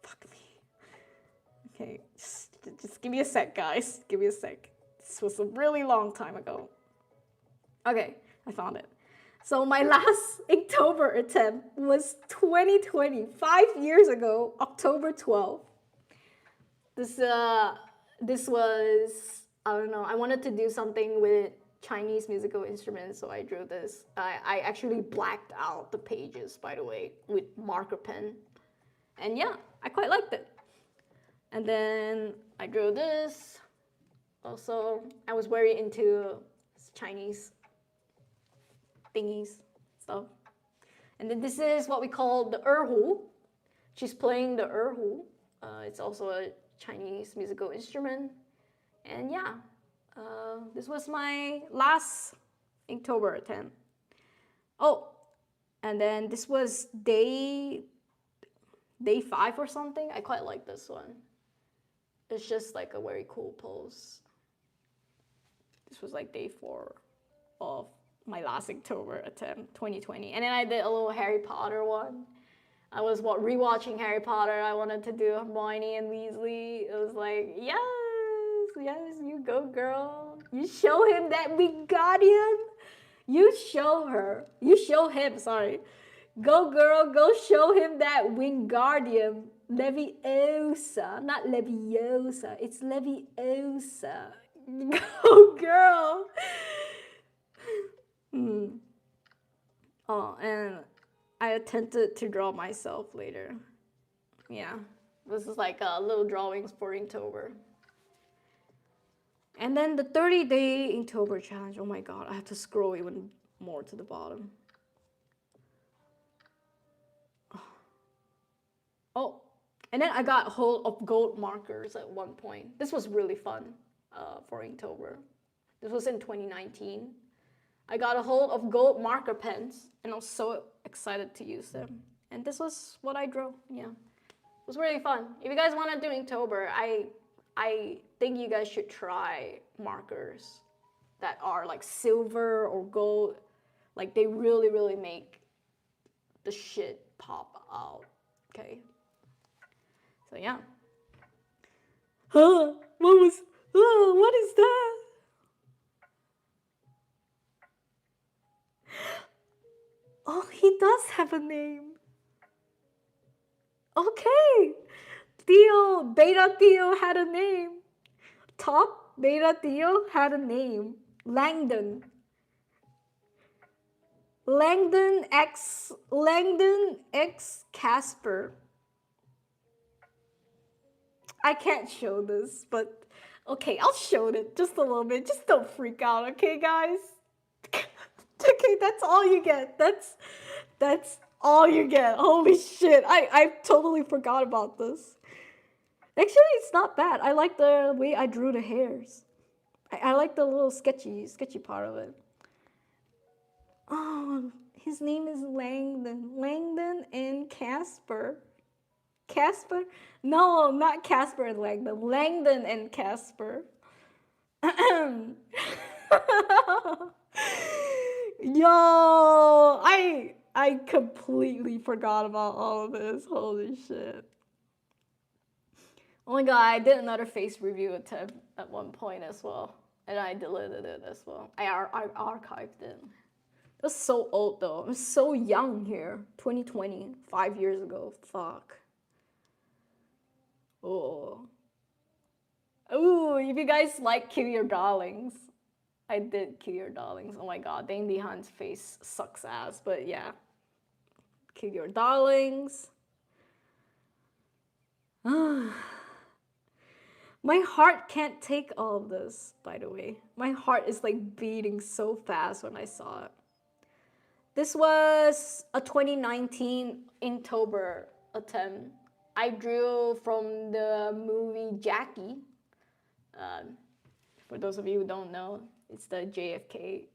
Fuck me. Okay, just give me a sec, guys. Give me a sec. This was a really long time ago. Okay, I found it. So my last Inktober attempt was 2020, 5 years ago, October 12th. This was, I don't know, I wanted to do something with Chinese musical instruments, so I drew this. I actually blacked out the pages, by the way, with marker pen. And yeah, I quite liked it. And then I drew this. Also, I was very into Chinese thingies, stuff. And then this is what we call the erhu. She's playing the erhu. It's also a Chinese musical instrument. And yeah, this was my last Inktober attempt. Oh, and then this was day 5 or something. I quite like this one. It's just like a very cool pose. This was like day 4 of my last October attempt, 2020. And then I did a little Harry Potter one. I was rewatching Harry Potter. I wanted to do Hermione and Weasley. It was like, yes, you go, girl. You show him that Wingardium. You show him, sorry. Go, girl, go show him that Wingardium Leviosa. Not Leviosa, it's Leviosa. Go, girl. Oh, and I attempted to draw myself later. Yeah, this is like a little drawings for Inktober. And then the 30-day Inktober challenge. Oh my god, I have to scroll even more to the bottom. Oh, and then I got a hold of gold markers at one point. This was really fun for Inktober. This was in 2019. I got a hold of gold marker pens, and I was so excited to use them. And this was what I drew. Yeah, it was really fun. If you guys want to do Inktober, I think you guys should try markers that are like silver or gold. Like they really make the shit pop out. Okay. So yeah. What is that? Oh, he does have a name. Okay. Theo, Beta Theo had a name. Top Beta Theo had a name. Langdon. Langdon X Casper. I can't show this, but okay, I'll show it just a little bit. Just don't freak out, okay, guys? Okay, that's all you get. That's all you get. Holy shit, I totally forgot about this. Actually, it's not bad. I like the way I drew the hairs. I like the little sketchy part of it. Oh, his name is Langdon. Langdon and Casper. Casper? No, not Casper and Langdon. Langdon and Casper. Yo, I completely forgot about all of this. Holy shit. Oh my god, I did another face review attempt at one point as well. And I deleted it as well. I archived it. It was so old though. I'm so young here. 2020, 5 years ago. Fuck. Oh. Ooh, if you guys like Kill Your Darlings. I did Kill Your Darlings. Oh my god, Dane DeHaan's face sucks ass, but yeah. Kill Your Darlings. My heart can't take all of this, by the way. My heart is like beating so fast when I saw it. This was a 2019 Inktober attempt. I drew from the movie Jackie. For those of you who don't know, it's the JFK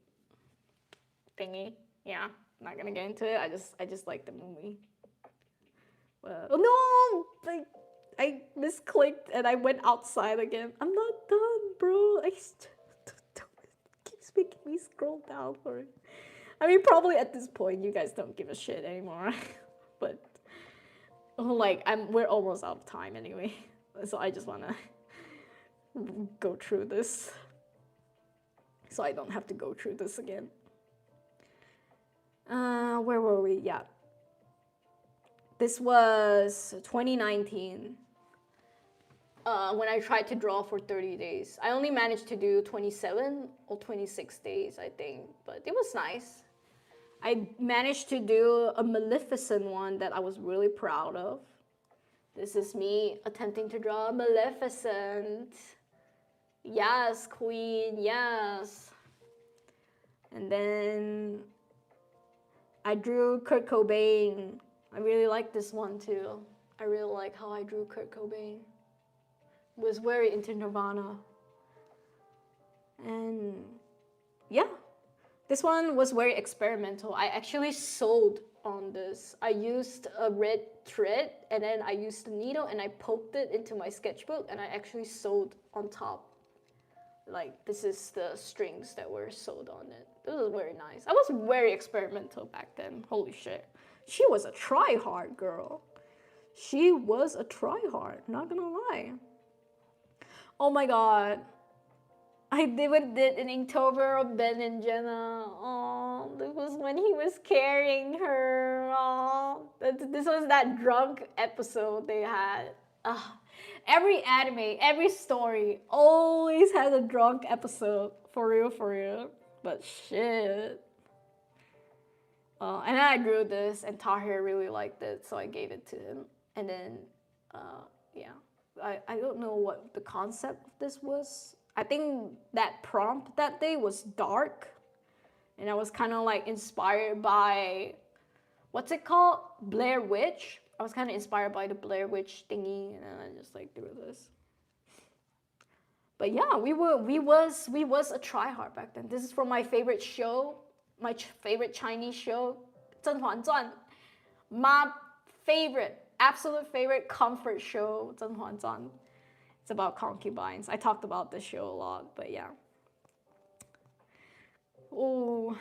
thingy. Yeah, I'm not gonna get into it. I just like the movie. Oh no! I misclicked and I went outside again. I'm not done, bro. It keeps making me scroll down for it. I mean, probably at this point, you guys don't give a shit anymore. But, like, we're almost out of time anyway. So I just want to go through this. So I don't have to go through this again. Where were we? Yeah. This was 2019. When I tried to draw for 30 days. I only managed to do 27 or 26 days, I think. But it was nice. I managed to do a Maleficent one that I was really proud of. This is me attempting to draw Maleficent. Yes, queen, yes. And then I drew Kurt Cobain. I really like this one too. I really like how I drew Kurt Cobain. It was very into Nirvana. And yeah. This one was very experimental. I actually sold on this. I used a red thread and then I used the needle and I poked it into my sketchbook and I actually sewed on top. Like, this is the strings that were sewed on it. This was very nice. I was very experimental back then. Holy shit. She was a try-hard girl. She was a try-hard, not gonna lie. Oh my god. I did an Inktober of Ben and Jenna. Oh, this was when he was carrying her. Oh, this was that drunk episode they had. Every anime, every story always has a drunk episode. For real, for real. But shit. And then I drew this, and Tahir really liked it, so I gave it to him. And then, yeah. I don't know what the concept of this was. I think that prompt that day was dark. And I was kind of like inspired by, what's it called? Blair Witch. I was kind of inspired by the Blair Witch thingy, and then I just like drew this. But yeah, we was a tryhard back then. This is from my favorite show, my favorite Chinese show, 甄嬛传. My favorite, absolute favorite comfort show, 甄嬛传. It's about concubines. I talked about this show a lot, but yeah. Oh,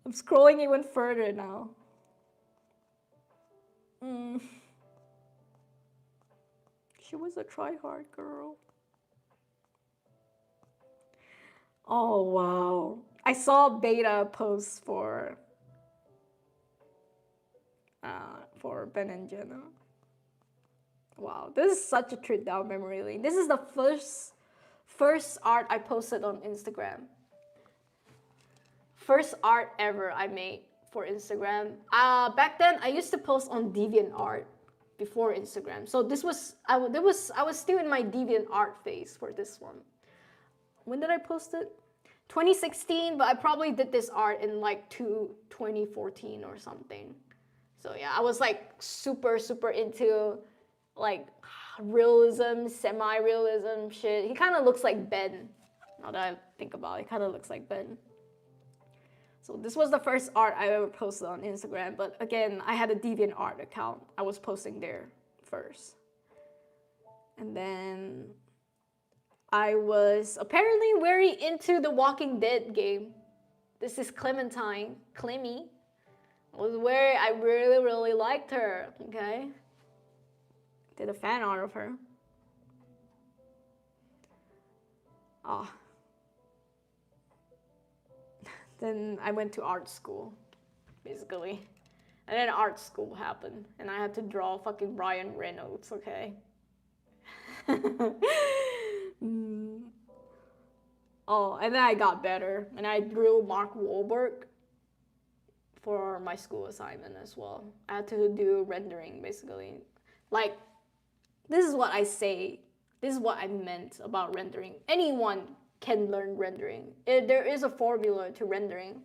I'm scrolling even further now. She was a try-hard girl. Oh, wow. I saw Beta post for Ben and Jenna. Wow, this is such a trip down memory lane. This is the first art I posted on Instagram. First art ever I made for Instagram. Back then I used to post on DeviantArt before Instagram. So this was I was still in my DeviantArt phase for this one. When did I post it? 2016, but I probably did this art in like 2014 or something. So yeah, I was like super into like realism, semi-realism shit. He kind of looks like Ben. Now that I think about it, he kind of looks like Ben. So this was the first art I ever posted on Instagram, but again, I had a DeviantArt account. I was posting there first. And then I was apparently very into the Walking Dead game. This is Clementine, Clemmy. Was where I really liked her, okay? Did a fan art of her. Oh. Then I went to art school, basically. And then art school happened, and I had to draw fucking Ryan Reynolds, okay? Oh, and then I got better, and I drew Mark Wahlberg for my school assignment as well. I had to do rendering, basically. Like, this is what I say. This is what I meant about rendering. Anyone can learn rendering. There is a formula to rendering.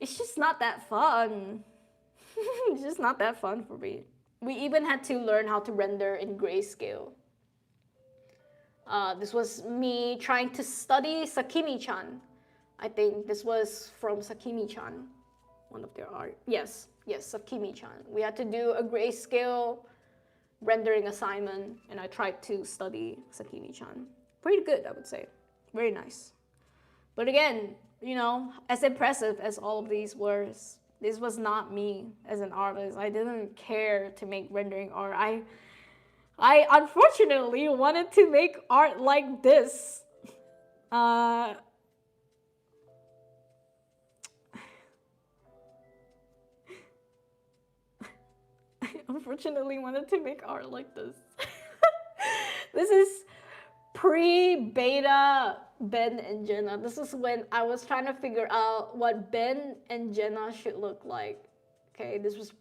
It's just not that fun. It's just not that fun for me. We even had to learn how to render in grayscale. This was me trying to study Sakimi-chan. I think this was from Sakimi-chan, one of their art. Yes, Sakimi-chan. We had to do a grayscale rendering assignment, and I tried to study Sakimi-chan. Pretty good, I would say. Very nice. But again, you know, as impressive as all of these were, this was not me as an artist. I didn't care to make rendering art. I unfortunately wanted to make art like this. I unfortunately wanted to make art like this. This is pre-beta Ben and Jenna. This is when I was trying to figure out what Ben and Jenna should look like. Okay, this was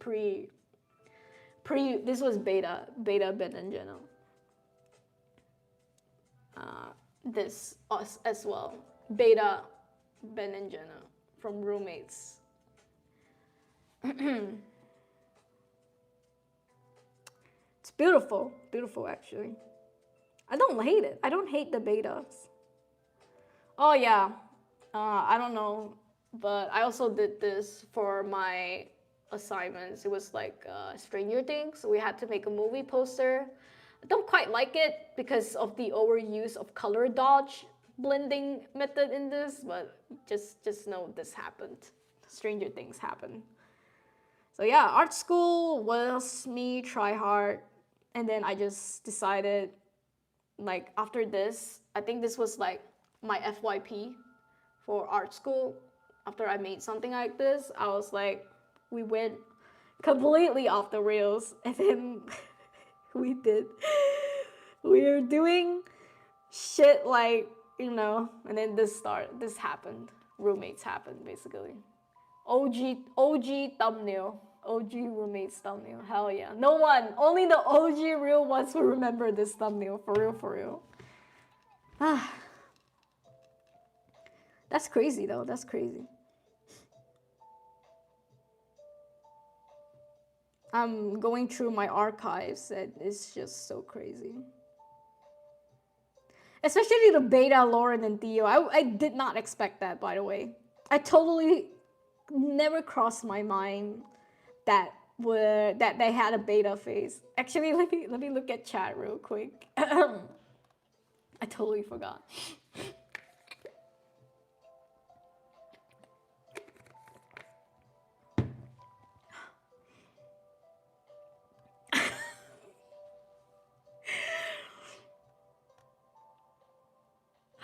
this was beta Ben and Jenna. This us as well. Beta Ben and Jenna from Roommates. It's beautiful, beautiful actually. I don't hate it. I don't hate the betas. Oh yeah, I don't know, but I also did this for my assignments. It was like Stranger Things. So we had to make a movie poster. I don't quite like it because of the overuse of color dodge blending method in this, but just know this happened. Stranger Things happened. So yeah, art school was me try hard, and then I just decided, like after this, I think this was like my FYP for art school. After I made something like this, I was like, we went completely off the rails, and then we did. We were doing shit like, and then this happened. Roommates happened basically. OG thumbnail. OG roommates thumbnail. Hell yeah. No one. Only the OG real ones will remember this thumbnail. For real, for real. Ah. That's crazy though. That's crazy. I'm going through my archives and it's just so crazy. Especially the beta, Lauren, and Theo. I did not expect that, by the way. I totally never crossed my mind that they had a beta phase. Actually, let me look at chat real quick. I totally forgot.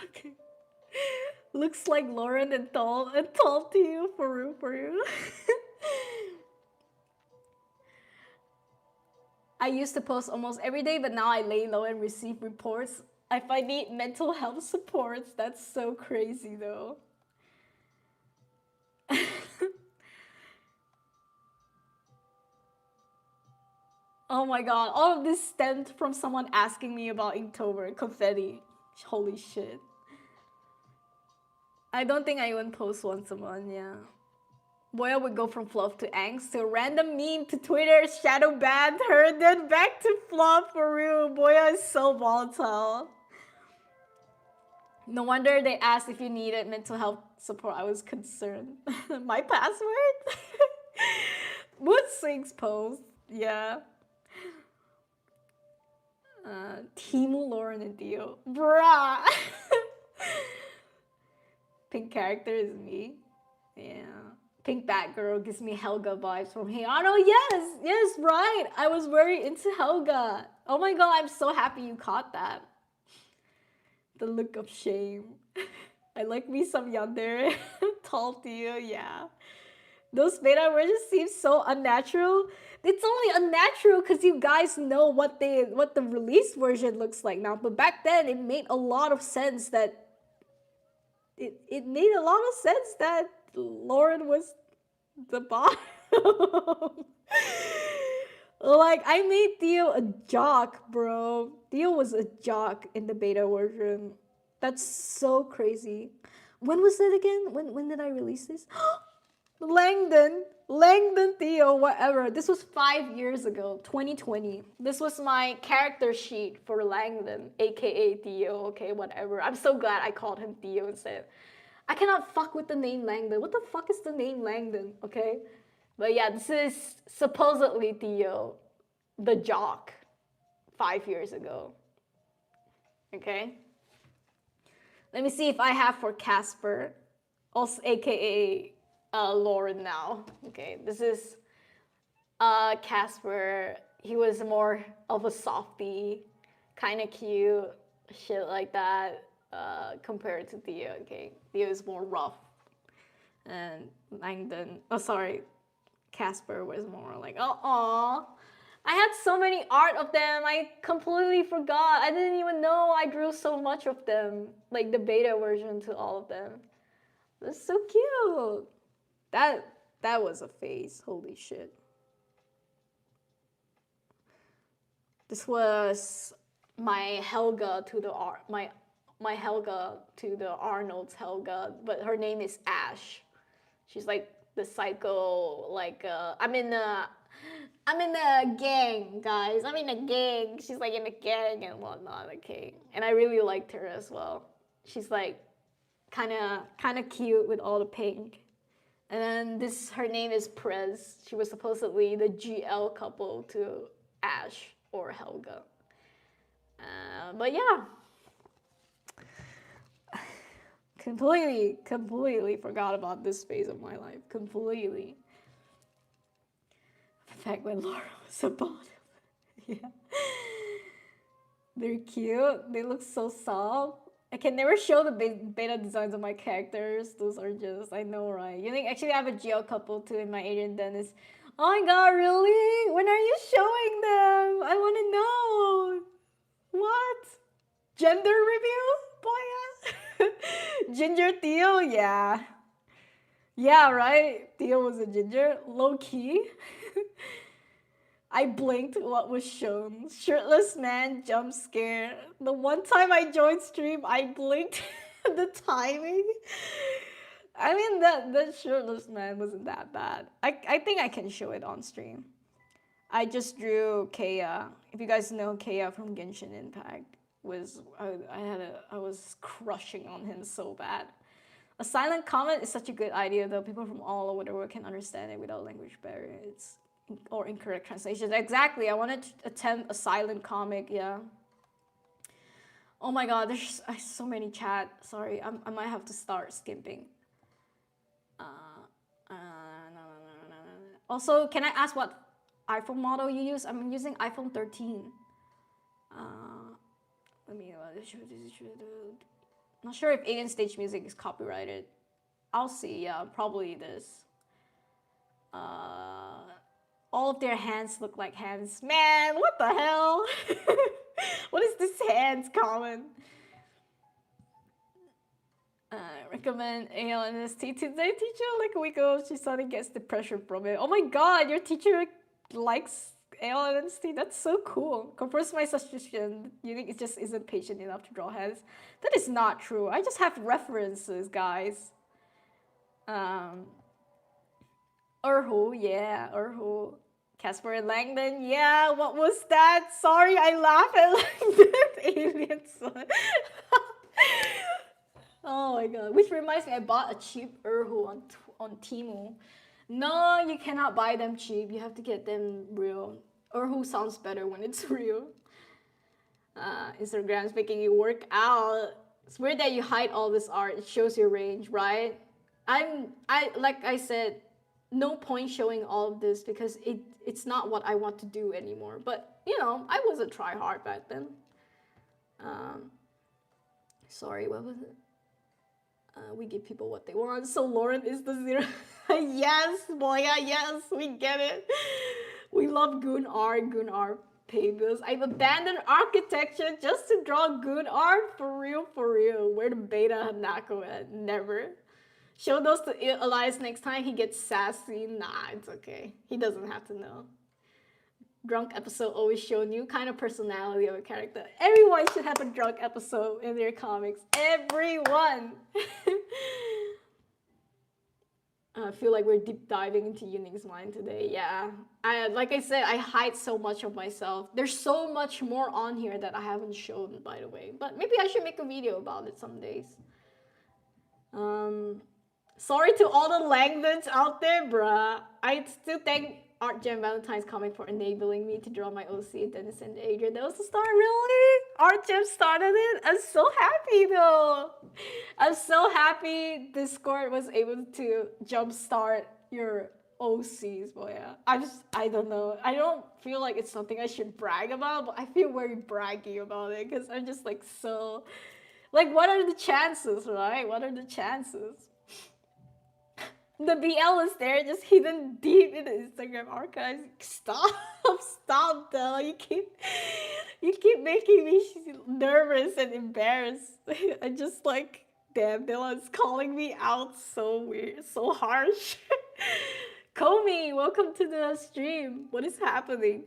Okay. Looks like Lauren and tall to you, for real, for real. I used to post almost every day, but now I lay low and receive reports. If I need mental health supports, that's so crazy though. Oh my god, all of this stemmed from someone asking me about Inktober confetti. Holy shit. I don't think I even post once a month, yeah. Boya would go from fluff to angst to a random meme to Twitter, shadow banned her, then back to fluff for real. Boya is so volatile. No wonder they asked if you needed mental health support. I was concerned. My password? Mood swings post, yeah. Timu, Lauren, and Dio. Bruh! Pink character is me. Yeah. Pink Batgirl gives me Helga vibes from Heiano. Yes, right. I was very into Helga. Oh my god, I'm so happy you caught that. The look of shame. I like me some yandere. Tall to you, yeah. Those beta versions seem so unnatural. It's only unnatural because you guys know what the release version looks like now. But back then, it made a lot of sense that it made a lot of sense that Lauren was the bottom. Like, I made Theo a jock, bro. Theo was a jock in the beta version. That's so crazy. When was it again? When did I release this? Langdon Theo, whatever. This was 5 years ago, 2020. This was my character sheet for Langdon, aka Theo, okay, whatever. I'm so glad I called him Theo instead. I cannot fuck with the name Langdon. What the fuck is the name Langdon, okay? But yeah, this is supposedly Theo, the jock, 5 years ago. Okay? Let me see if I have for Casper, also aka Lauren now. Okay, this is Casper. He was more of a softie, kind of cute, shit like that, compared to Theo. Okay, Theo is more rough, and Langdon. Oh, sorry, Casper was more like, oh, I had so many art of them. I completely forgot. I didn't even know I drew so much of them, like the beta version to all of them. That's so cute. That was a phase. Holy shit. This was my Helga to the my Helga to the Arnold's Helga, but her name is Ash. She's like the psycho, like I'm in a gang, guys. I'm in a gang. She's like in a gang and whatnot, okay. And I really liked her as well. She's like kind of cute with all the pink. And then this, her name is Prez. She was supposedly the GL couple to Ash or Helga. But yeah, completely forgot about this phase of my life. Completely. In fact, when Laura was a bottom. Yeah. They're cute. They look so soft. I can never show the beta designs of my characters. Those are just, I know, right? You think actually I have a GL couple too in my Adrian Dennis. Oh my god, really? When are you showing them? I want to know. What? Gender review? Boy, yeah. Ginger Theo? Yeah. Yeah, right? Theo was a ginger. Low key. I blinked what was shown. Shirtless man jump scare. The one time I joined stream, I blinked the timing. I mean, that shirtless man wasn't that bad. I think I can show it on stream. I just drew Kea. If you guys know Kea from Genshin Impact, I was crushing on him so bad. A silent comment is such a good idea, though. People from all over the world can understand it without language barrier. Or incorrect translations. Exactly. I wanted to attempt a silent comic. Yeah. Oh my god, there's so many chat. Sorry, I might have to start skipping. No. Also, can I ask what iPhone model you use? I'm using iPhone 13. Let me. Not sure if Alien Stage Music is copyrighted. I'll see. Yeah, probably this. All of their hands look like hands. Man, what the hell? What is this hands comment? Recommend ALNST to their teacher like a week ago. She suddenly gets depression from it. Oh my god, your teacher likes ALNST? That's so cool. Confirms my suspicion. Yuuning just isn't patient enough to draw hands. That is not true. I just have references, guys. Erhu, yeah, Erhu. Casper and Langdon, yeah, what was that? Sorry, I laugh at Langdon. Alien son. Oh my god. Which reminds me, I bought a cheap Erhu on Temu. No, you cannot buy them cheap. You have to get them real. Erhu sounds better when it's real. Instagram's making you work out. It's weird that you hide all this art. It shows your range, right? Like I said, no point showing all of this because it's not what I want to do anymore. But you know, I was a tryhard back then. Sorry, what was it? We give people what they want. So Lauren is the zero. Yes, boy, yes, we get it. We love Goon art pay bills. I've abandoned architecture just to draw Goon art. For real. Where the beta Hanako at? Never. Show those to Elias next time he gets sassy. Nah, it's okay. He doesn't have to know. Drunk episode always show new kind of personality of a character. Everyone should have a drunk episode in their comics. Everyone! I feel like we're deep diving into Yuuning's mind today. Yeah, like I said, I hide so much of myself. There's so much more on here that I haven't shown, by the way. But maybe I should make a video about it some days. Sorry to all the Langdons out there, bruh. I still thank Art Jam Valentine's comic for enabling me to draw my OC, Dennis and Adrian. That was the start, really? Art Jam started it? I'm so happy though. I'm so happy Discord was able to jumpstart your OCs, boy. Yeah. I don't know. I don't feel like it's something I should brag about, but I feel very braggy about it because I'm just like so... Like, what are the chances, right? What are the chances? The BL is there, just hidden deep in the Instagram archives. Stop though. You keep making me nervous and embarrassed. I just like, damn, Dylan's calling me out so weird, so harsh. Komi, welcome to the stream. What is happening?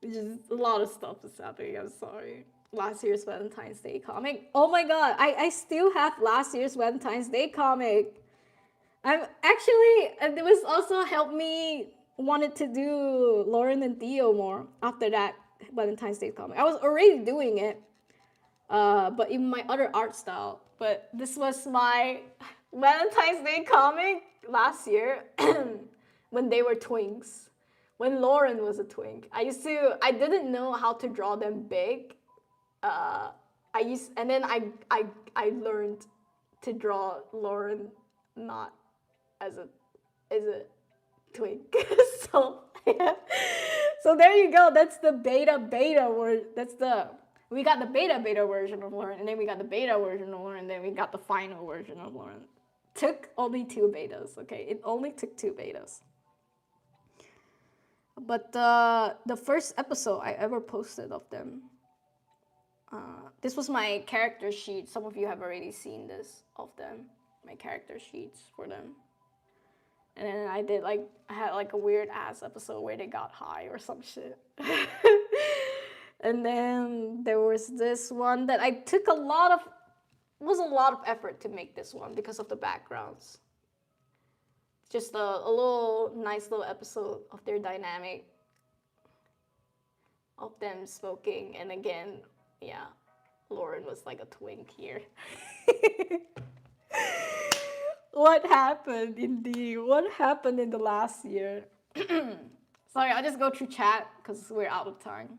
Just a lot of stuff is happening. I'm sorry. Last year's Valentine's Day comic. Oh my god, I still have last year's Valentine's Day comic. I'm actually, it was also helped me wanted to do Lauren and Theo more after that Valentine's Day comic. I was already doing it, but in my other art style. But this was my Valentine's Day comic last year when they were twinks. When Lauren was a twink. I didn't know how to draw them big. And then I learned to draw Lauren not as a twink. So yeah. So there you go. That's the beta word. We got the beta version of Lauren, and then we got the beta version of Lauren, and then we got the final version of Lauren. Took only 2 betas, okay? It only took 2 betas. But the first episode I ever posted of them, this was my character sheet. Some of you have already seen this of them, my character sheets for them. And then I had like a weird ass episode where they got high or some shit. And then there was this one that I took a lot of effort to make this one because of the backgrounds. Just a little nice little episode of their dynamic, of them smoking, and again, yeah, Lauren was like a twink here. What happened in the last year? Sorry, I'll just go through chat because we're out of time.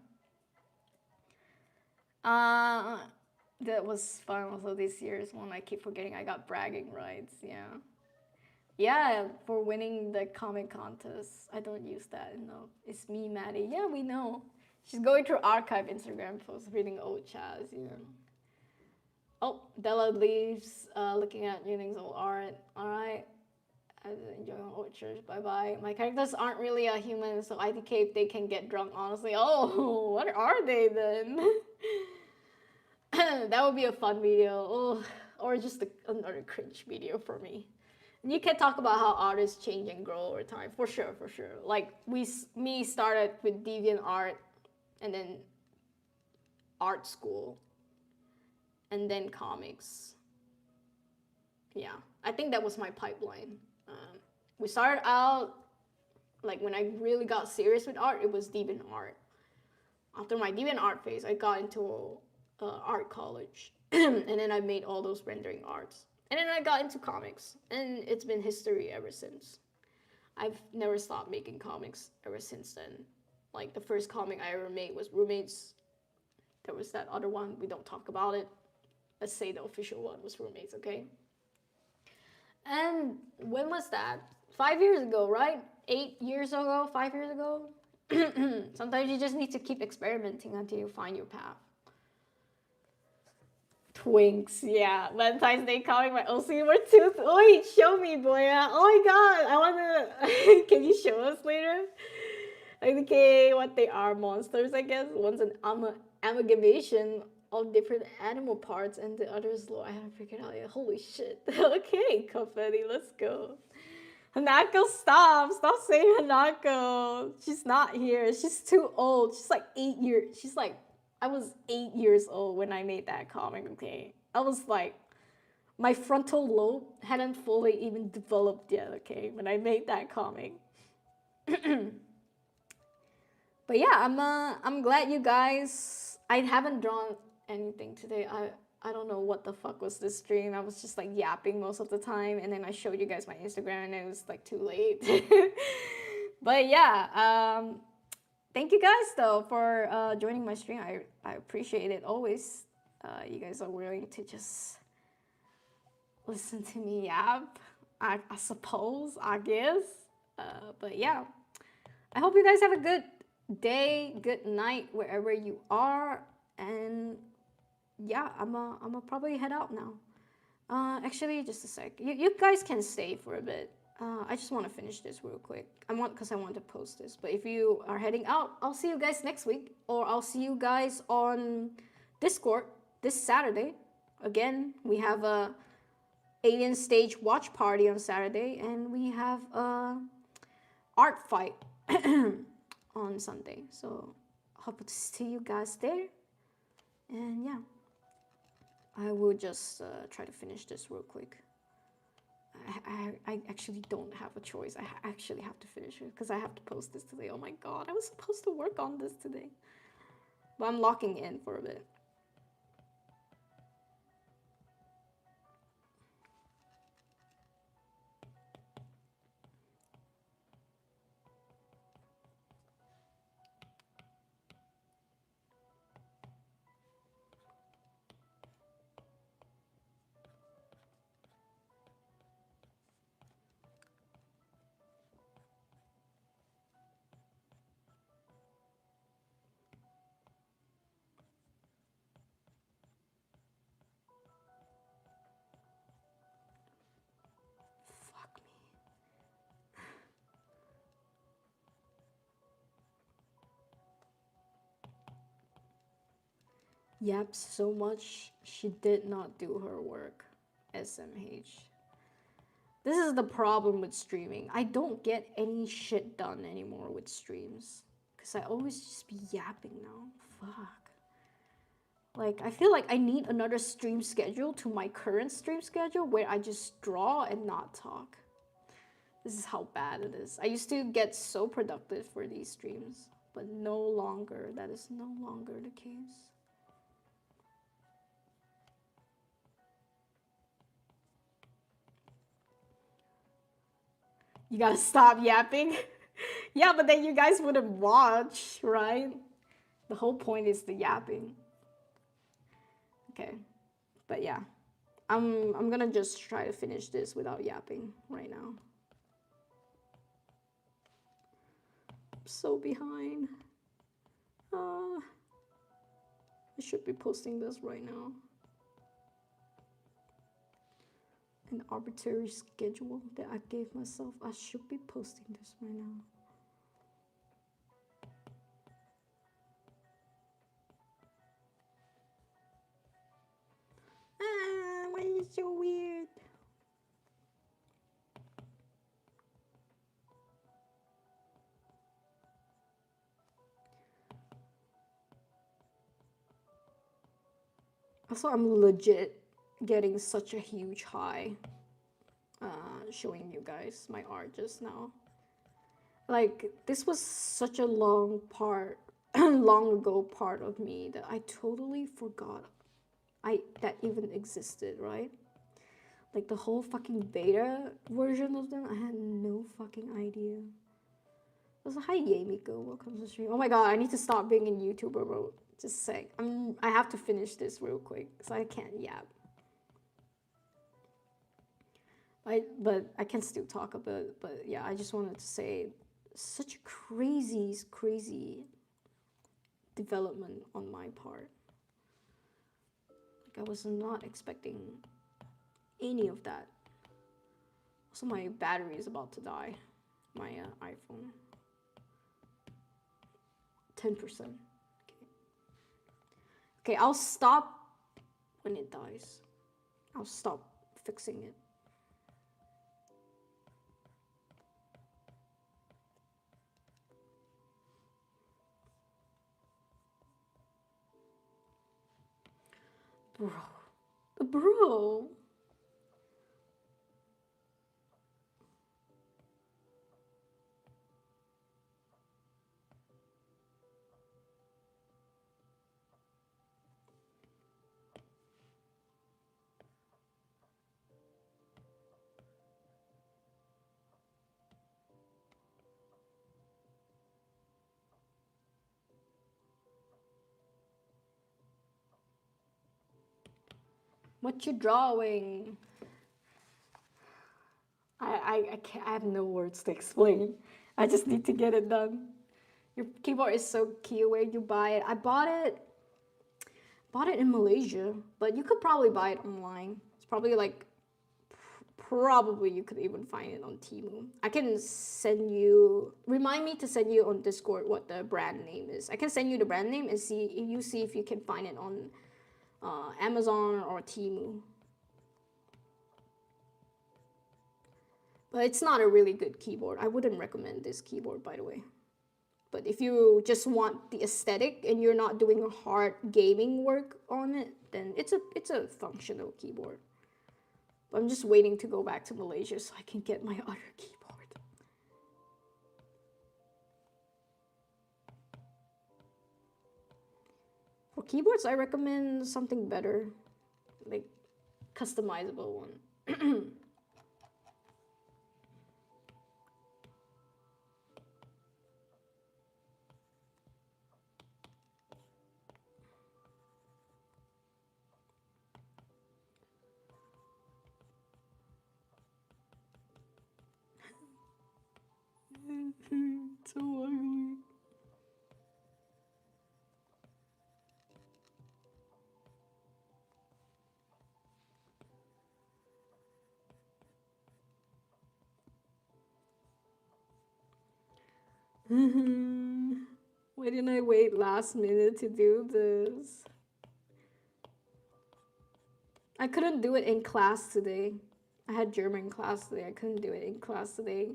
That was fun. Also, this year's one, I keep forgetting I got bragging rights. Yeah, for winning the comic contest. I don't use that enough. It's me, Maddie. Yeah, we know. She's going through archive Instagram posts, reading old chats. Oh, Della leaves, looking at Yuning's old art. All right. I enjoy my old church. Bye bye. My characters aren't really a human, so IDK if they can get drunk. Honestly, oh, what are they then? That would be a fun video. Oh, or just another cringe video for me. And you can talk about how artists change and grow over time, for sure. Like me started with deviant art, and then art school, and then comics. Yeah, I think that was my pipeline. We started out, like when I really got serious with art, it was deviant art. After my deviant art phase, I got into art college, and then I made all those rendering arts. And then I got into comics, and it's been history ever since. I've never stopped making comics ever since then. Like the first comic I ever made was Roommates. There was that other one, we don't talk about it. Let's say the official one was Roommates, okay? And when was that? 5 years ago, right? 8 years ago, 5 years ago? Sometimes you just need to keep experimenting until you find your path. Twinks, yeah. Valentine's Day comic, my OC were too. Oi, show me, boy. Oh my god, I wanna. Can you show us later? Okay, what they are, monsters, I guess. One's an amalgamation of different animal parts, and the other is low. I haven't figured out yet. Holy shit. Okay, confetti, let's go. Hanako, stop saying Hanako. She's not here. She's too old. She's like 8 years. I was 8 years old when I made that comic, okay? I was like, my frontal lobe hadn't fully even developed yet, okay, when I made that comic. But yeah, I'm glad you guys, I haven't drawn anything today. I don't know what the fuck was this stream. I was just like yapping most of the time, and then I showed you guys my Instagram and it was like too late. But yeah, thank you guys though for joining my stream. I appreciate it always. You guys are willing to just listen to me yap, I suppose, I guess. But yeah, I hope you guys have a good day, good night, wherever you are. And yeah, I'm probably head out now. Actually, just a sec. You guys can stay for a bit. I just want to finish this real quick. Because I want to post this. But if you are heading out, I'll see you guys next week, or I'll see you guys on Discord this Saturday. Again, we have a Alien Stage watch party on Saturday, and we have a art fight on Sunday. So hope to see you guys there. And yeah, I will just try to finish this real quick. I actually don't have a choice. I actually have to finish it because I have to post this today. Oh my god, I was supposed to work on this today. But I'm locking in for a bit. yaps so much she did not do her work. SMH. This is the problem with streaming. I don't get any shit done anymore with streams. Because I always just be yapping now. Fuck. Like, I feel like I need another stream schedule to my current stream schedule where I just draw and not talk. This is how bad it is. I used to get so productive for these streams, but no longer. That is no longer the case. You gotta stop yapping. Yeah, but then you guys wouldn't watch, right? The whole point is the yapping. Okay, but yeah, I'm gonna just try to finish this without yapping right now. I'm so behind. I should be posting this right now. An arbitrary schedule that I gave myself. I should be posting this right now. Why is it so weird? Also, I'm legit getting such a huge high showing you guys my art just now. Like, this was such a long ago part of me that I totally forgot that even existed, right? Like the whole fucking beta version of them, I had no fucking idea. I was like, hi Yamiko, welcome to the stream. Oh my god, I need to stop being a YouTuber, bro. Just a sec. I have to finish this real quick, because I can't yap. But I can still talk about it. But yeah, I just wanted to say, such a crazy development on my part. Like, I was not expecting any of that. Also, my battery is about to die. My iPhone. 10%. Okay, I'll stop when it dies. I'll stop fixing it. Bro. What you drawing? I can't. I have no words to explain. I just need to get it done. Your keyboard is so cute. Where you buy it? I bought it in Malaysia, but you could probably buy it online. It's probably like probably you could even find it on Temu. I can send you. Remind me to send you on Discord what the brand name is. I can send you the brand name and see if you can find it on Amazon or Temu. But it's not a really good keyboard. I wouldn't recommend this keyboard, by the way. But if you just want the aesthetic and you're not doing hard gaming work on it, then it's a functional keyboard. But I'm just waiting to go back to Malaysia so I can get my other keyboard. For keyboards, I recommend something better, like customizable one. So ugly. Why didn't I wait last minute to do this? I couldn't do it in class today. I had German class today. I couldn't do it in class today.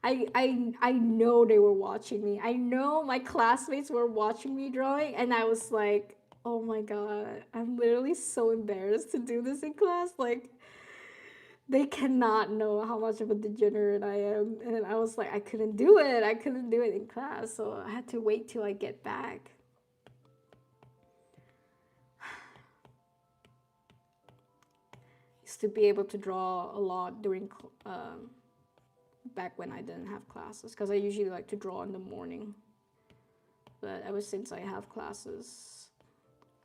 I know they were watching me. I know my classmates were watching me drawing, and I was like, oh my god, I'm literally so embarrassed to do this in class. Like, they cannot know how much of a degenerate I am. And I was like, I couldn't do it. I couldn't do it in class, so I had to wait till I get back. Used to be able to draw a lot during back when I didn't have classes, because I usually like to draw in the morning. But ever since I have classes,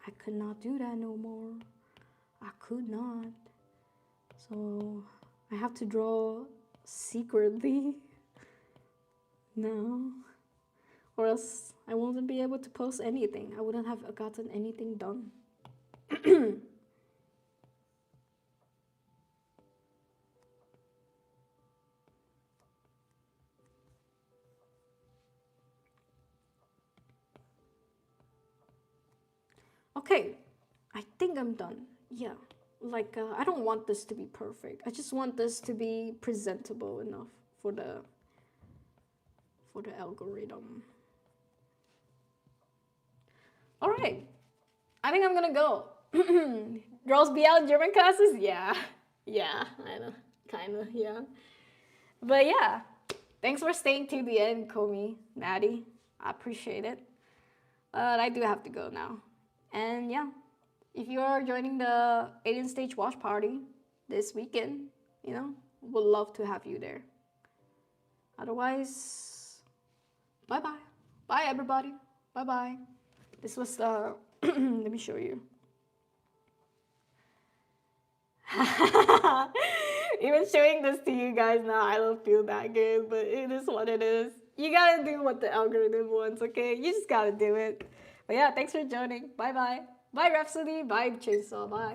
I could not do that no more. I could not. So I have to draw secretly now, or else I wouldn't be able to post anything. I wouldn't have gotten anything done. Okay, I think I'm done. Yeah, like I don't want this to be perfect. I just want this to be presentable enough for the algorithm. All right, I think I'm gonna go. Girls be out in German classes? Yeah, yeah, I know, kinda, yeah. But yeah, thanks for staying to the end, Komi, Maddie. I appreciate it. But I do have to go now. And yeah, if you are joining the Alien Stage Watch Party this weekend, you know, would love to have you there. Otherwise, bye bye. Bye, everybody. Bye bye. This was let me show you. Even showing this to you guys now, I don't feel that good, but it is what it is. You gotta do what the algorithm wants, okay? You just gotta do it. But yeah, thanks for joining. Bye bye. Bye, Rhapsody. Bye, Chainsaw. Bye.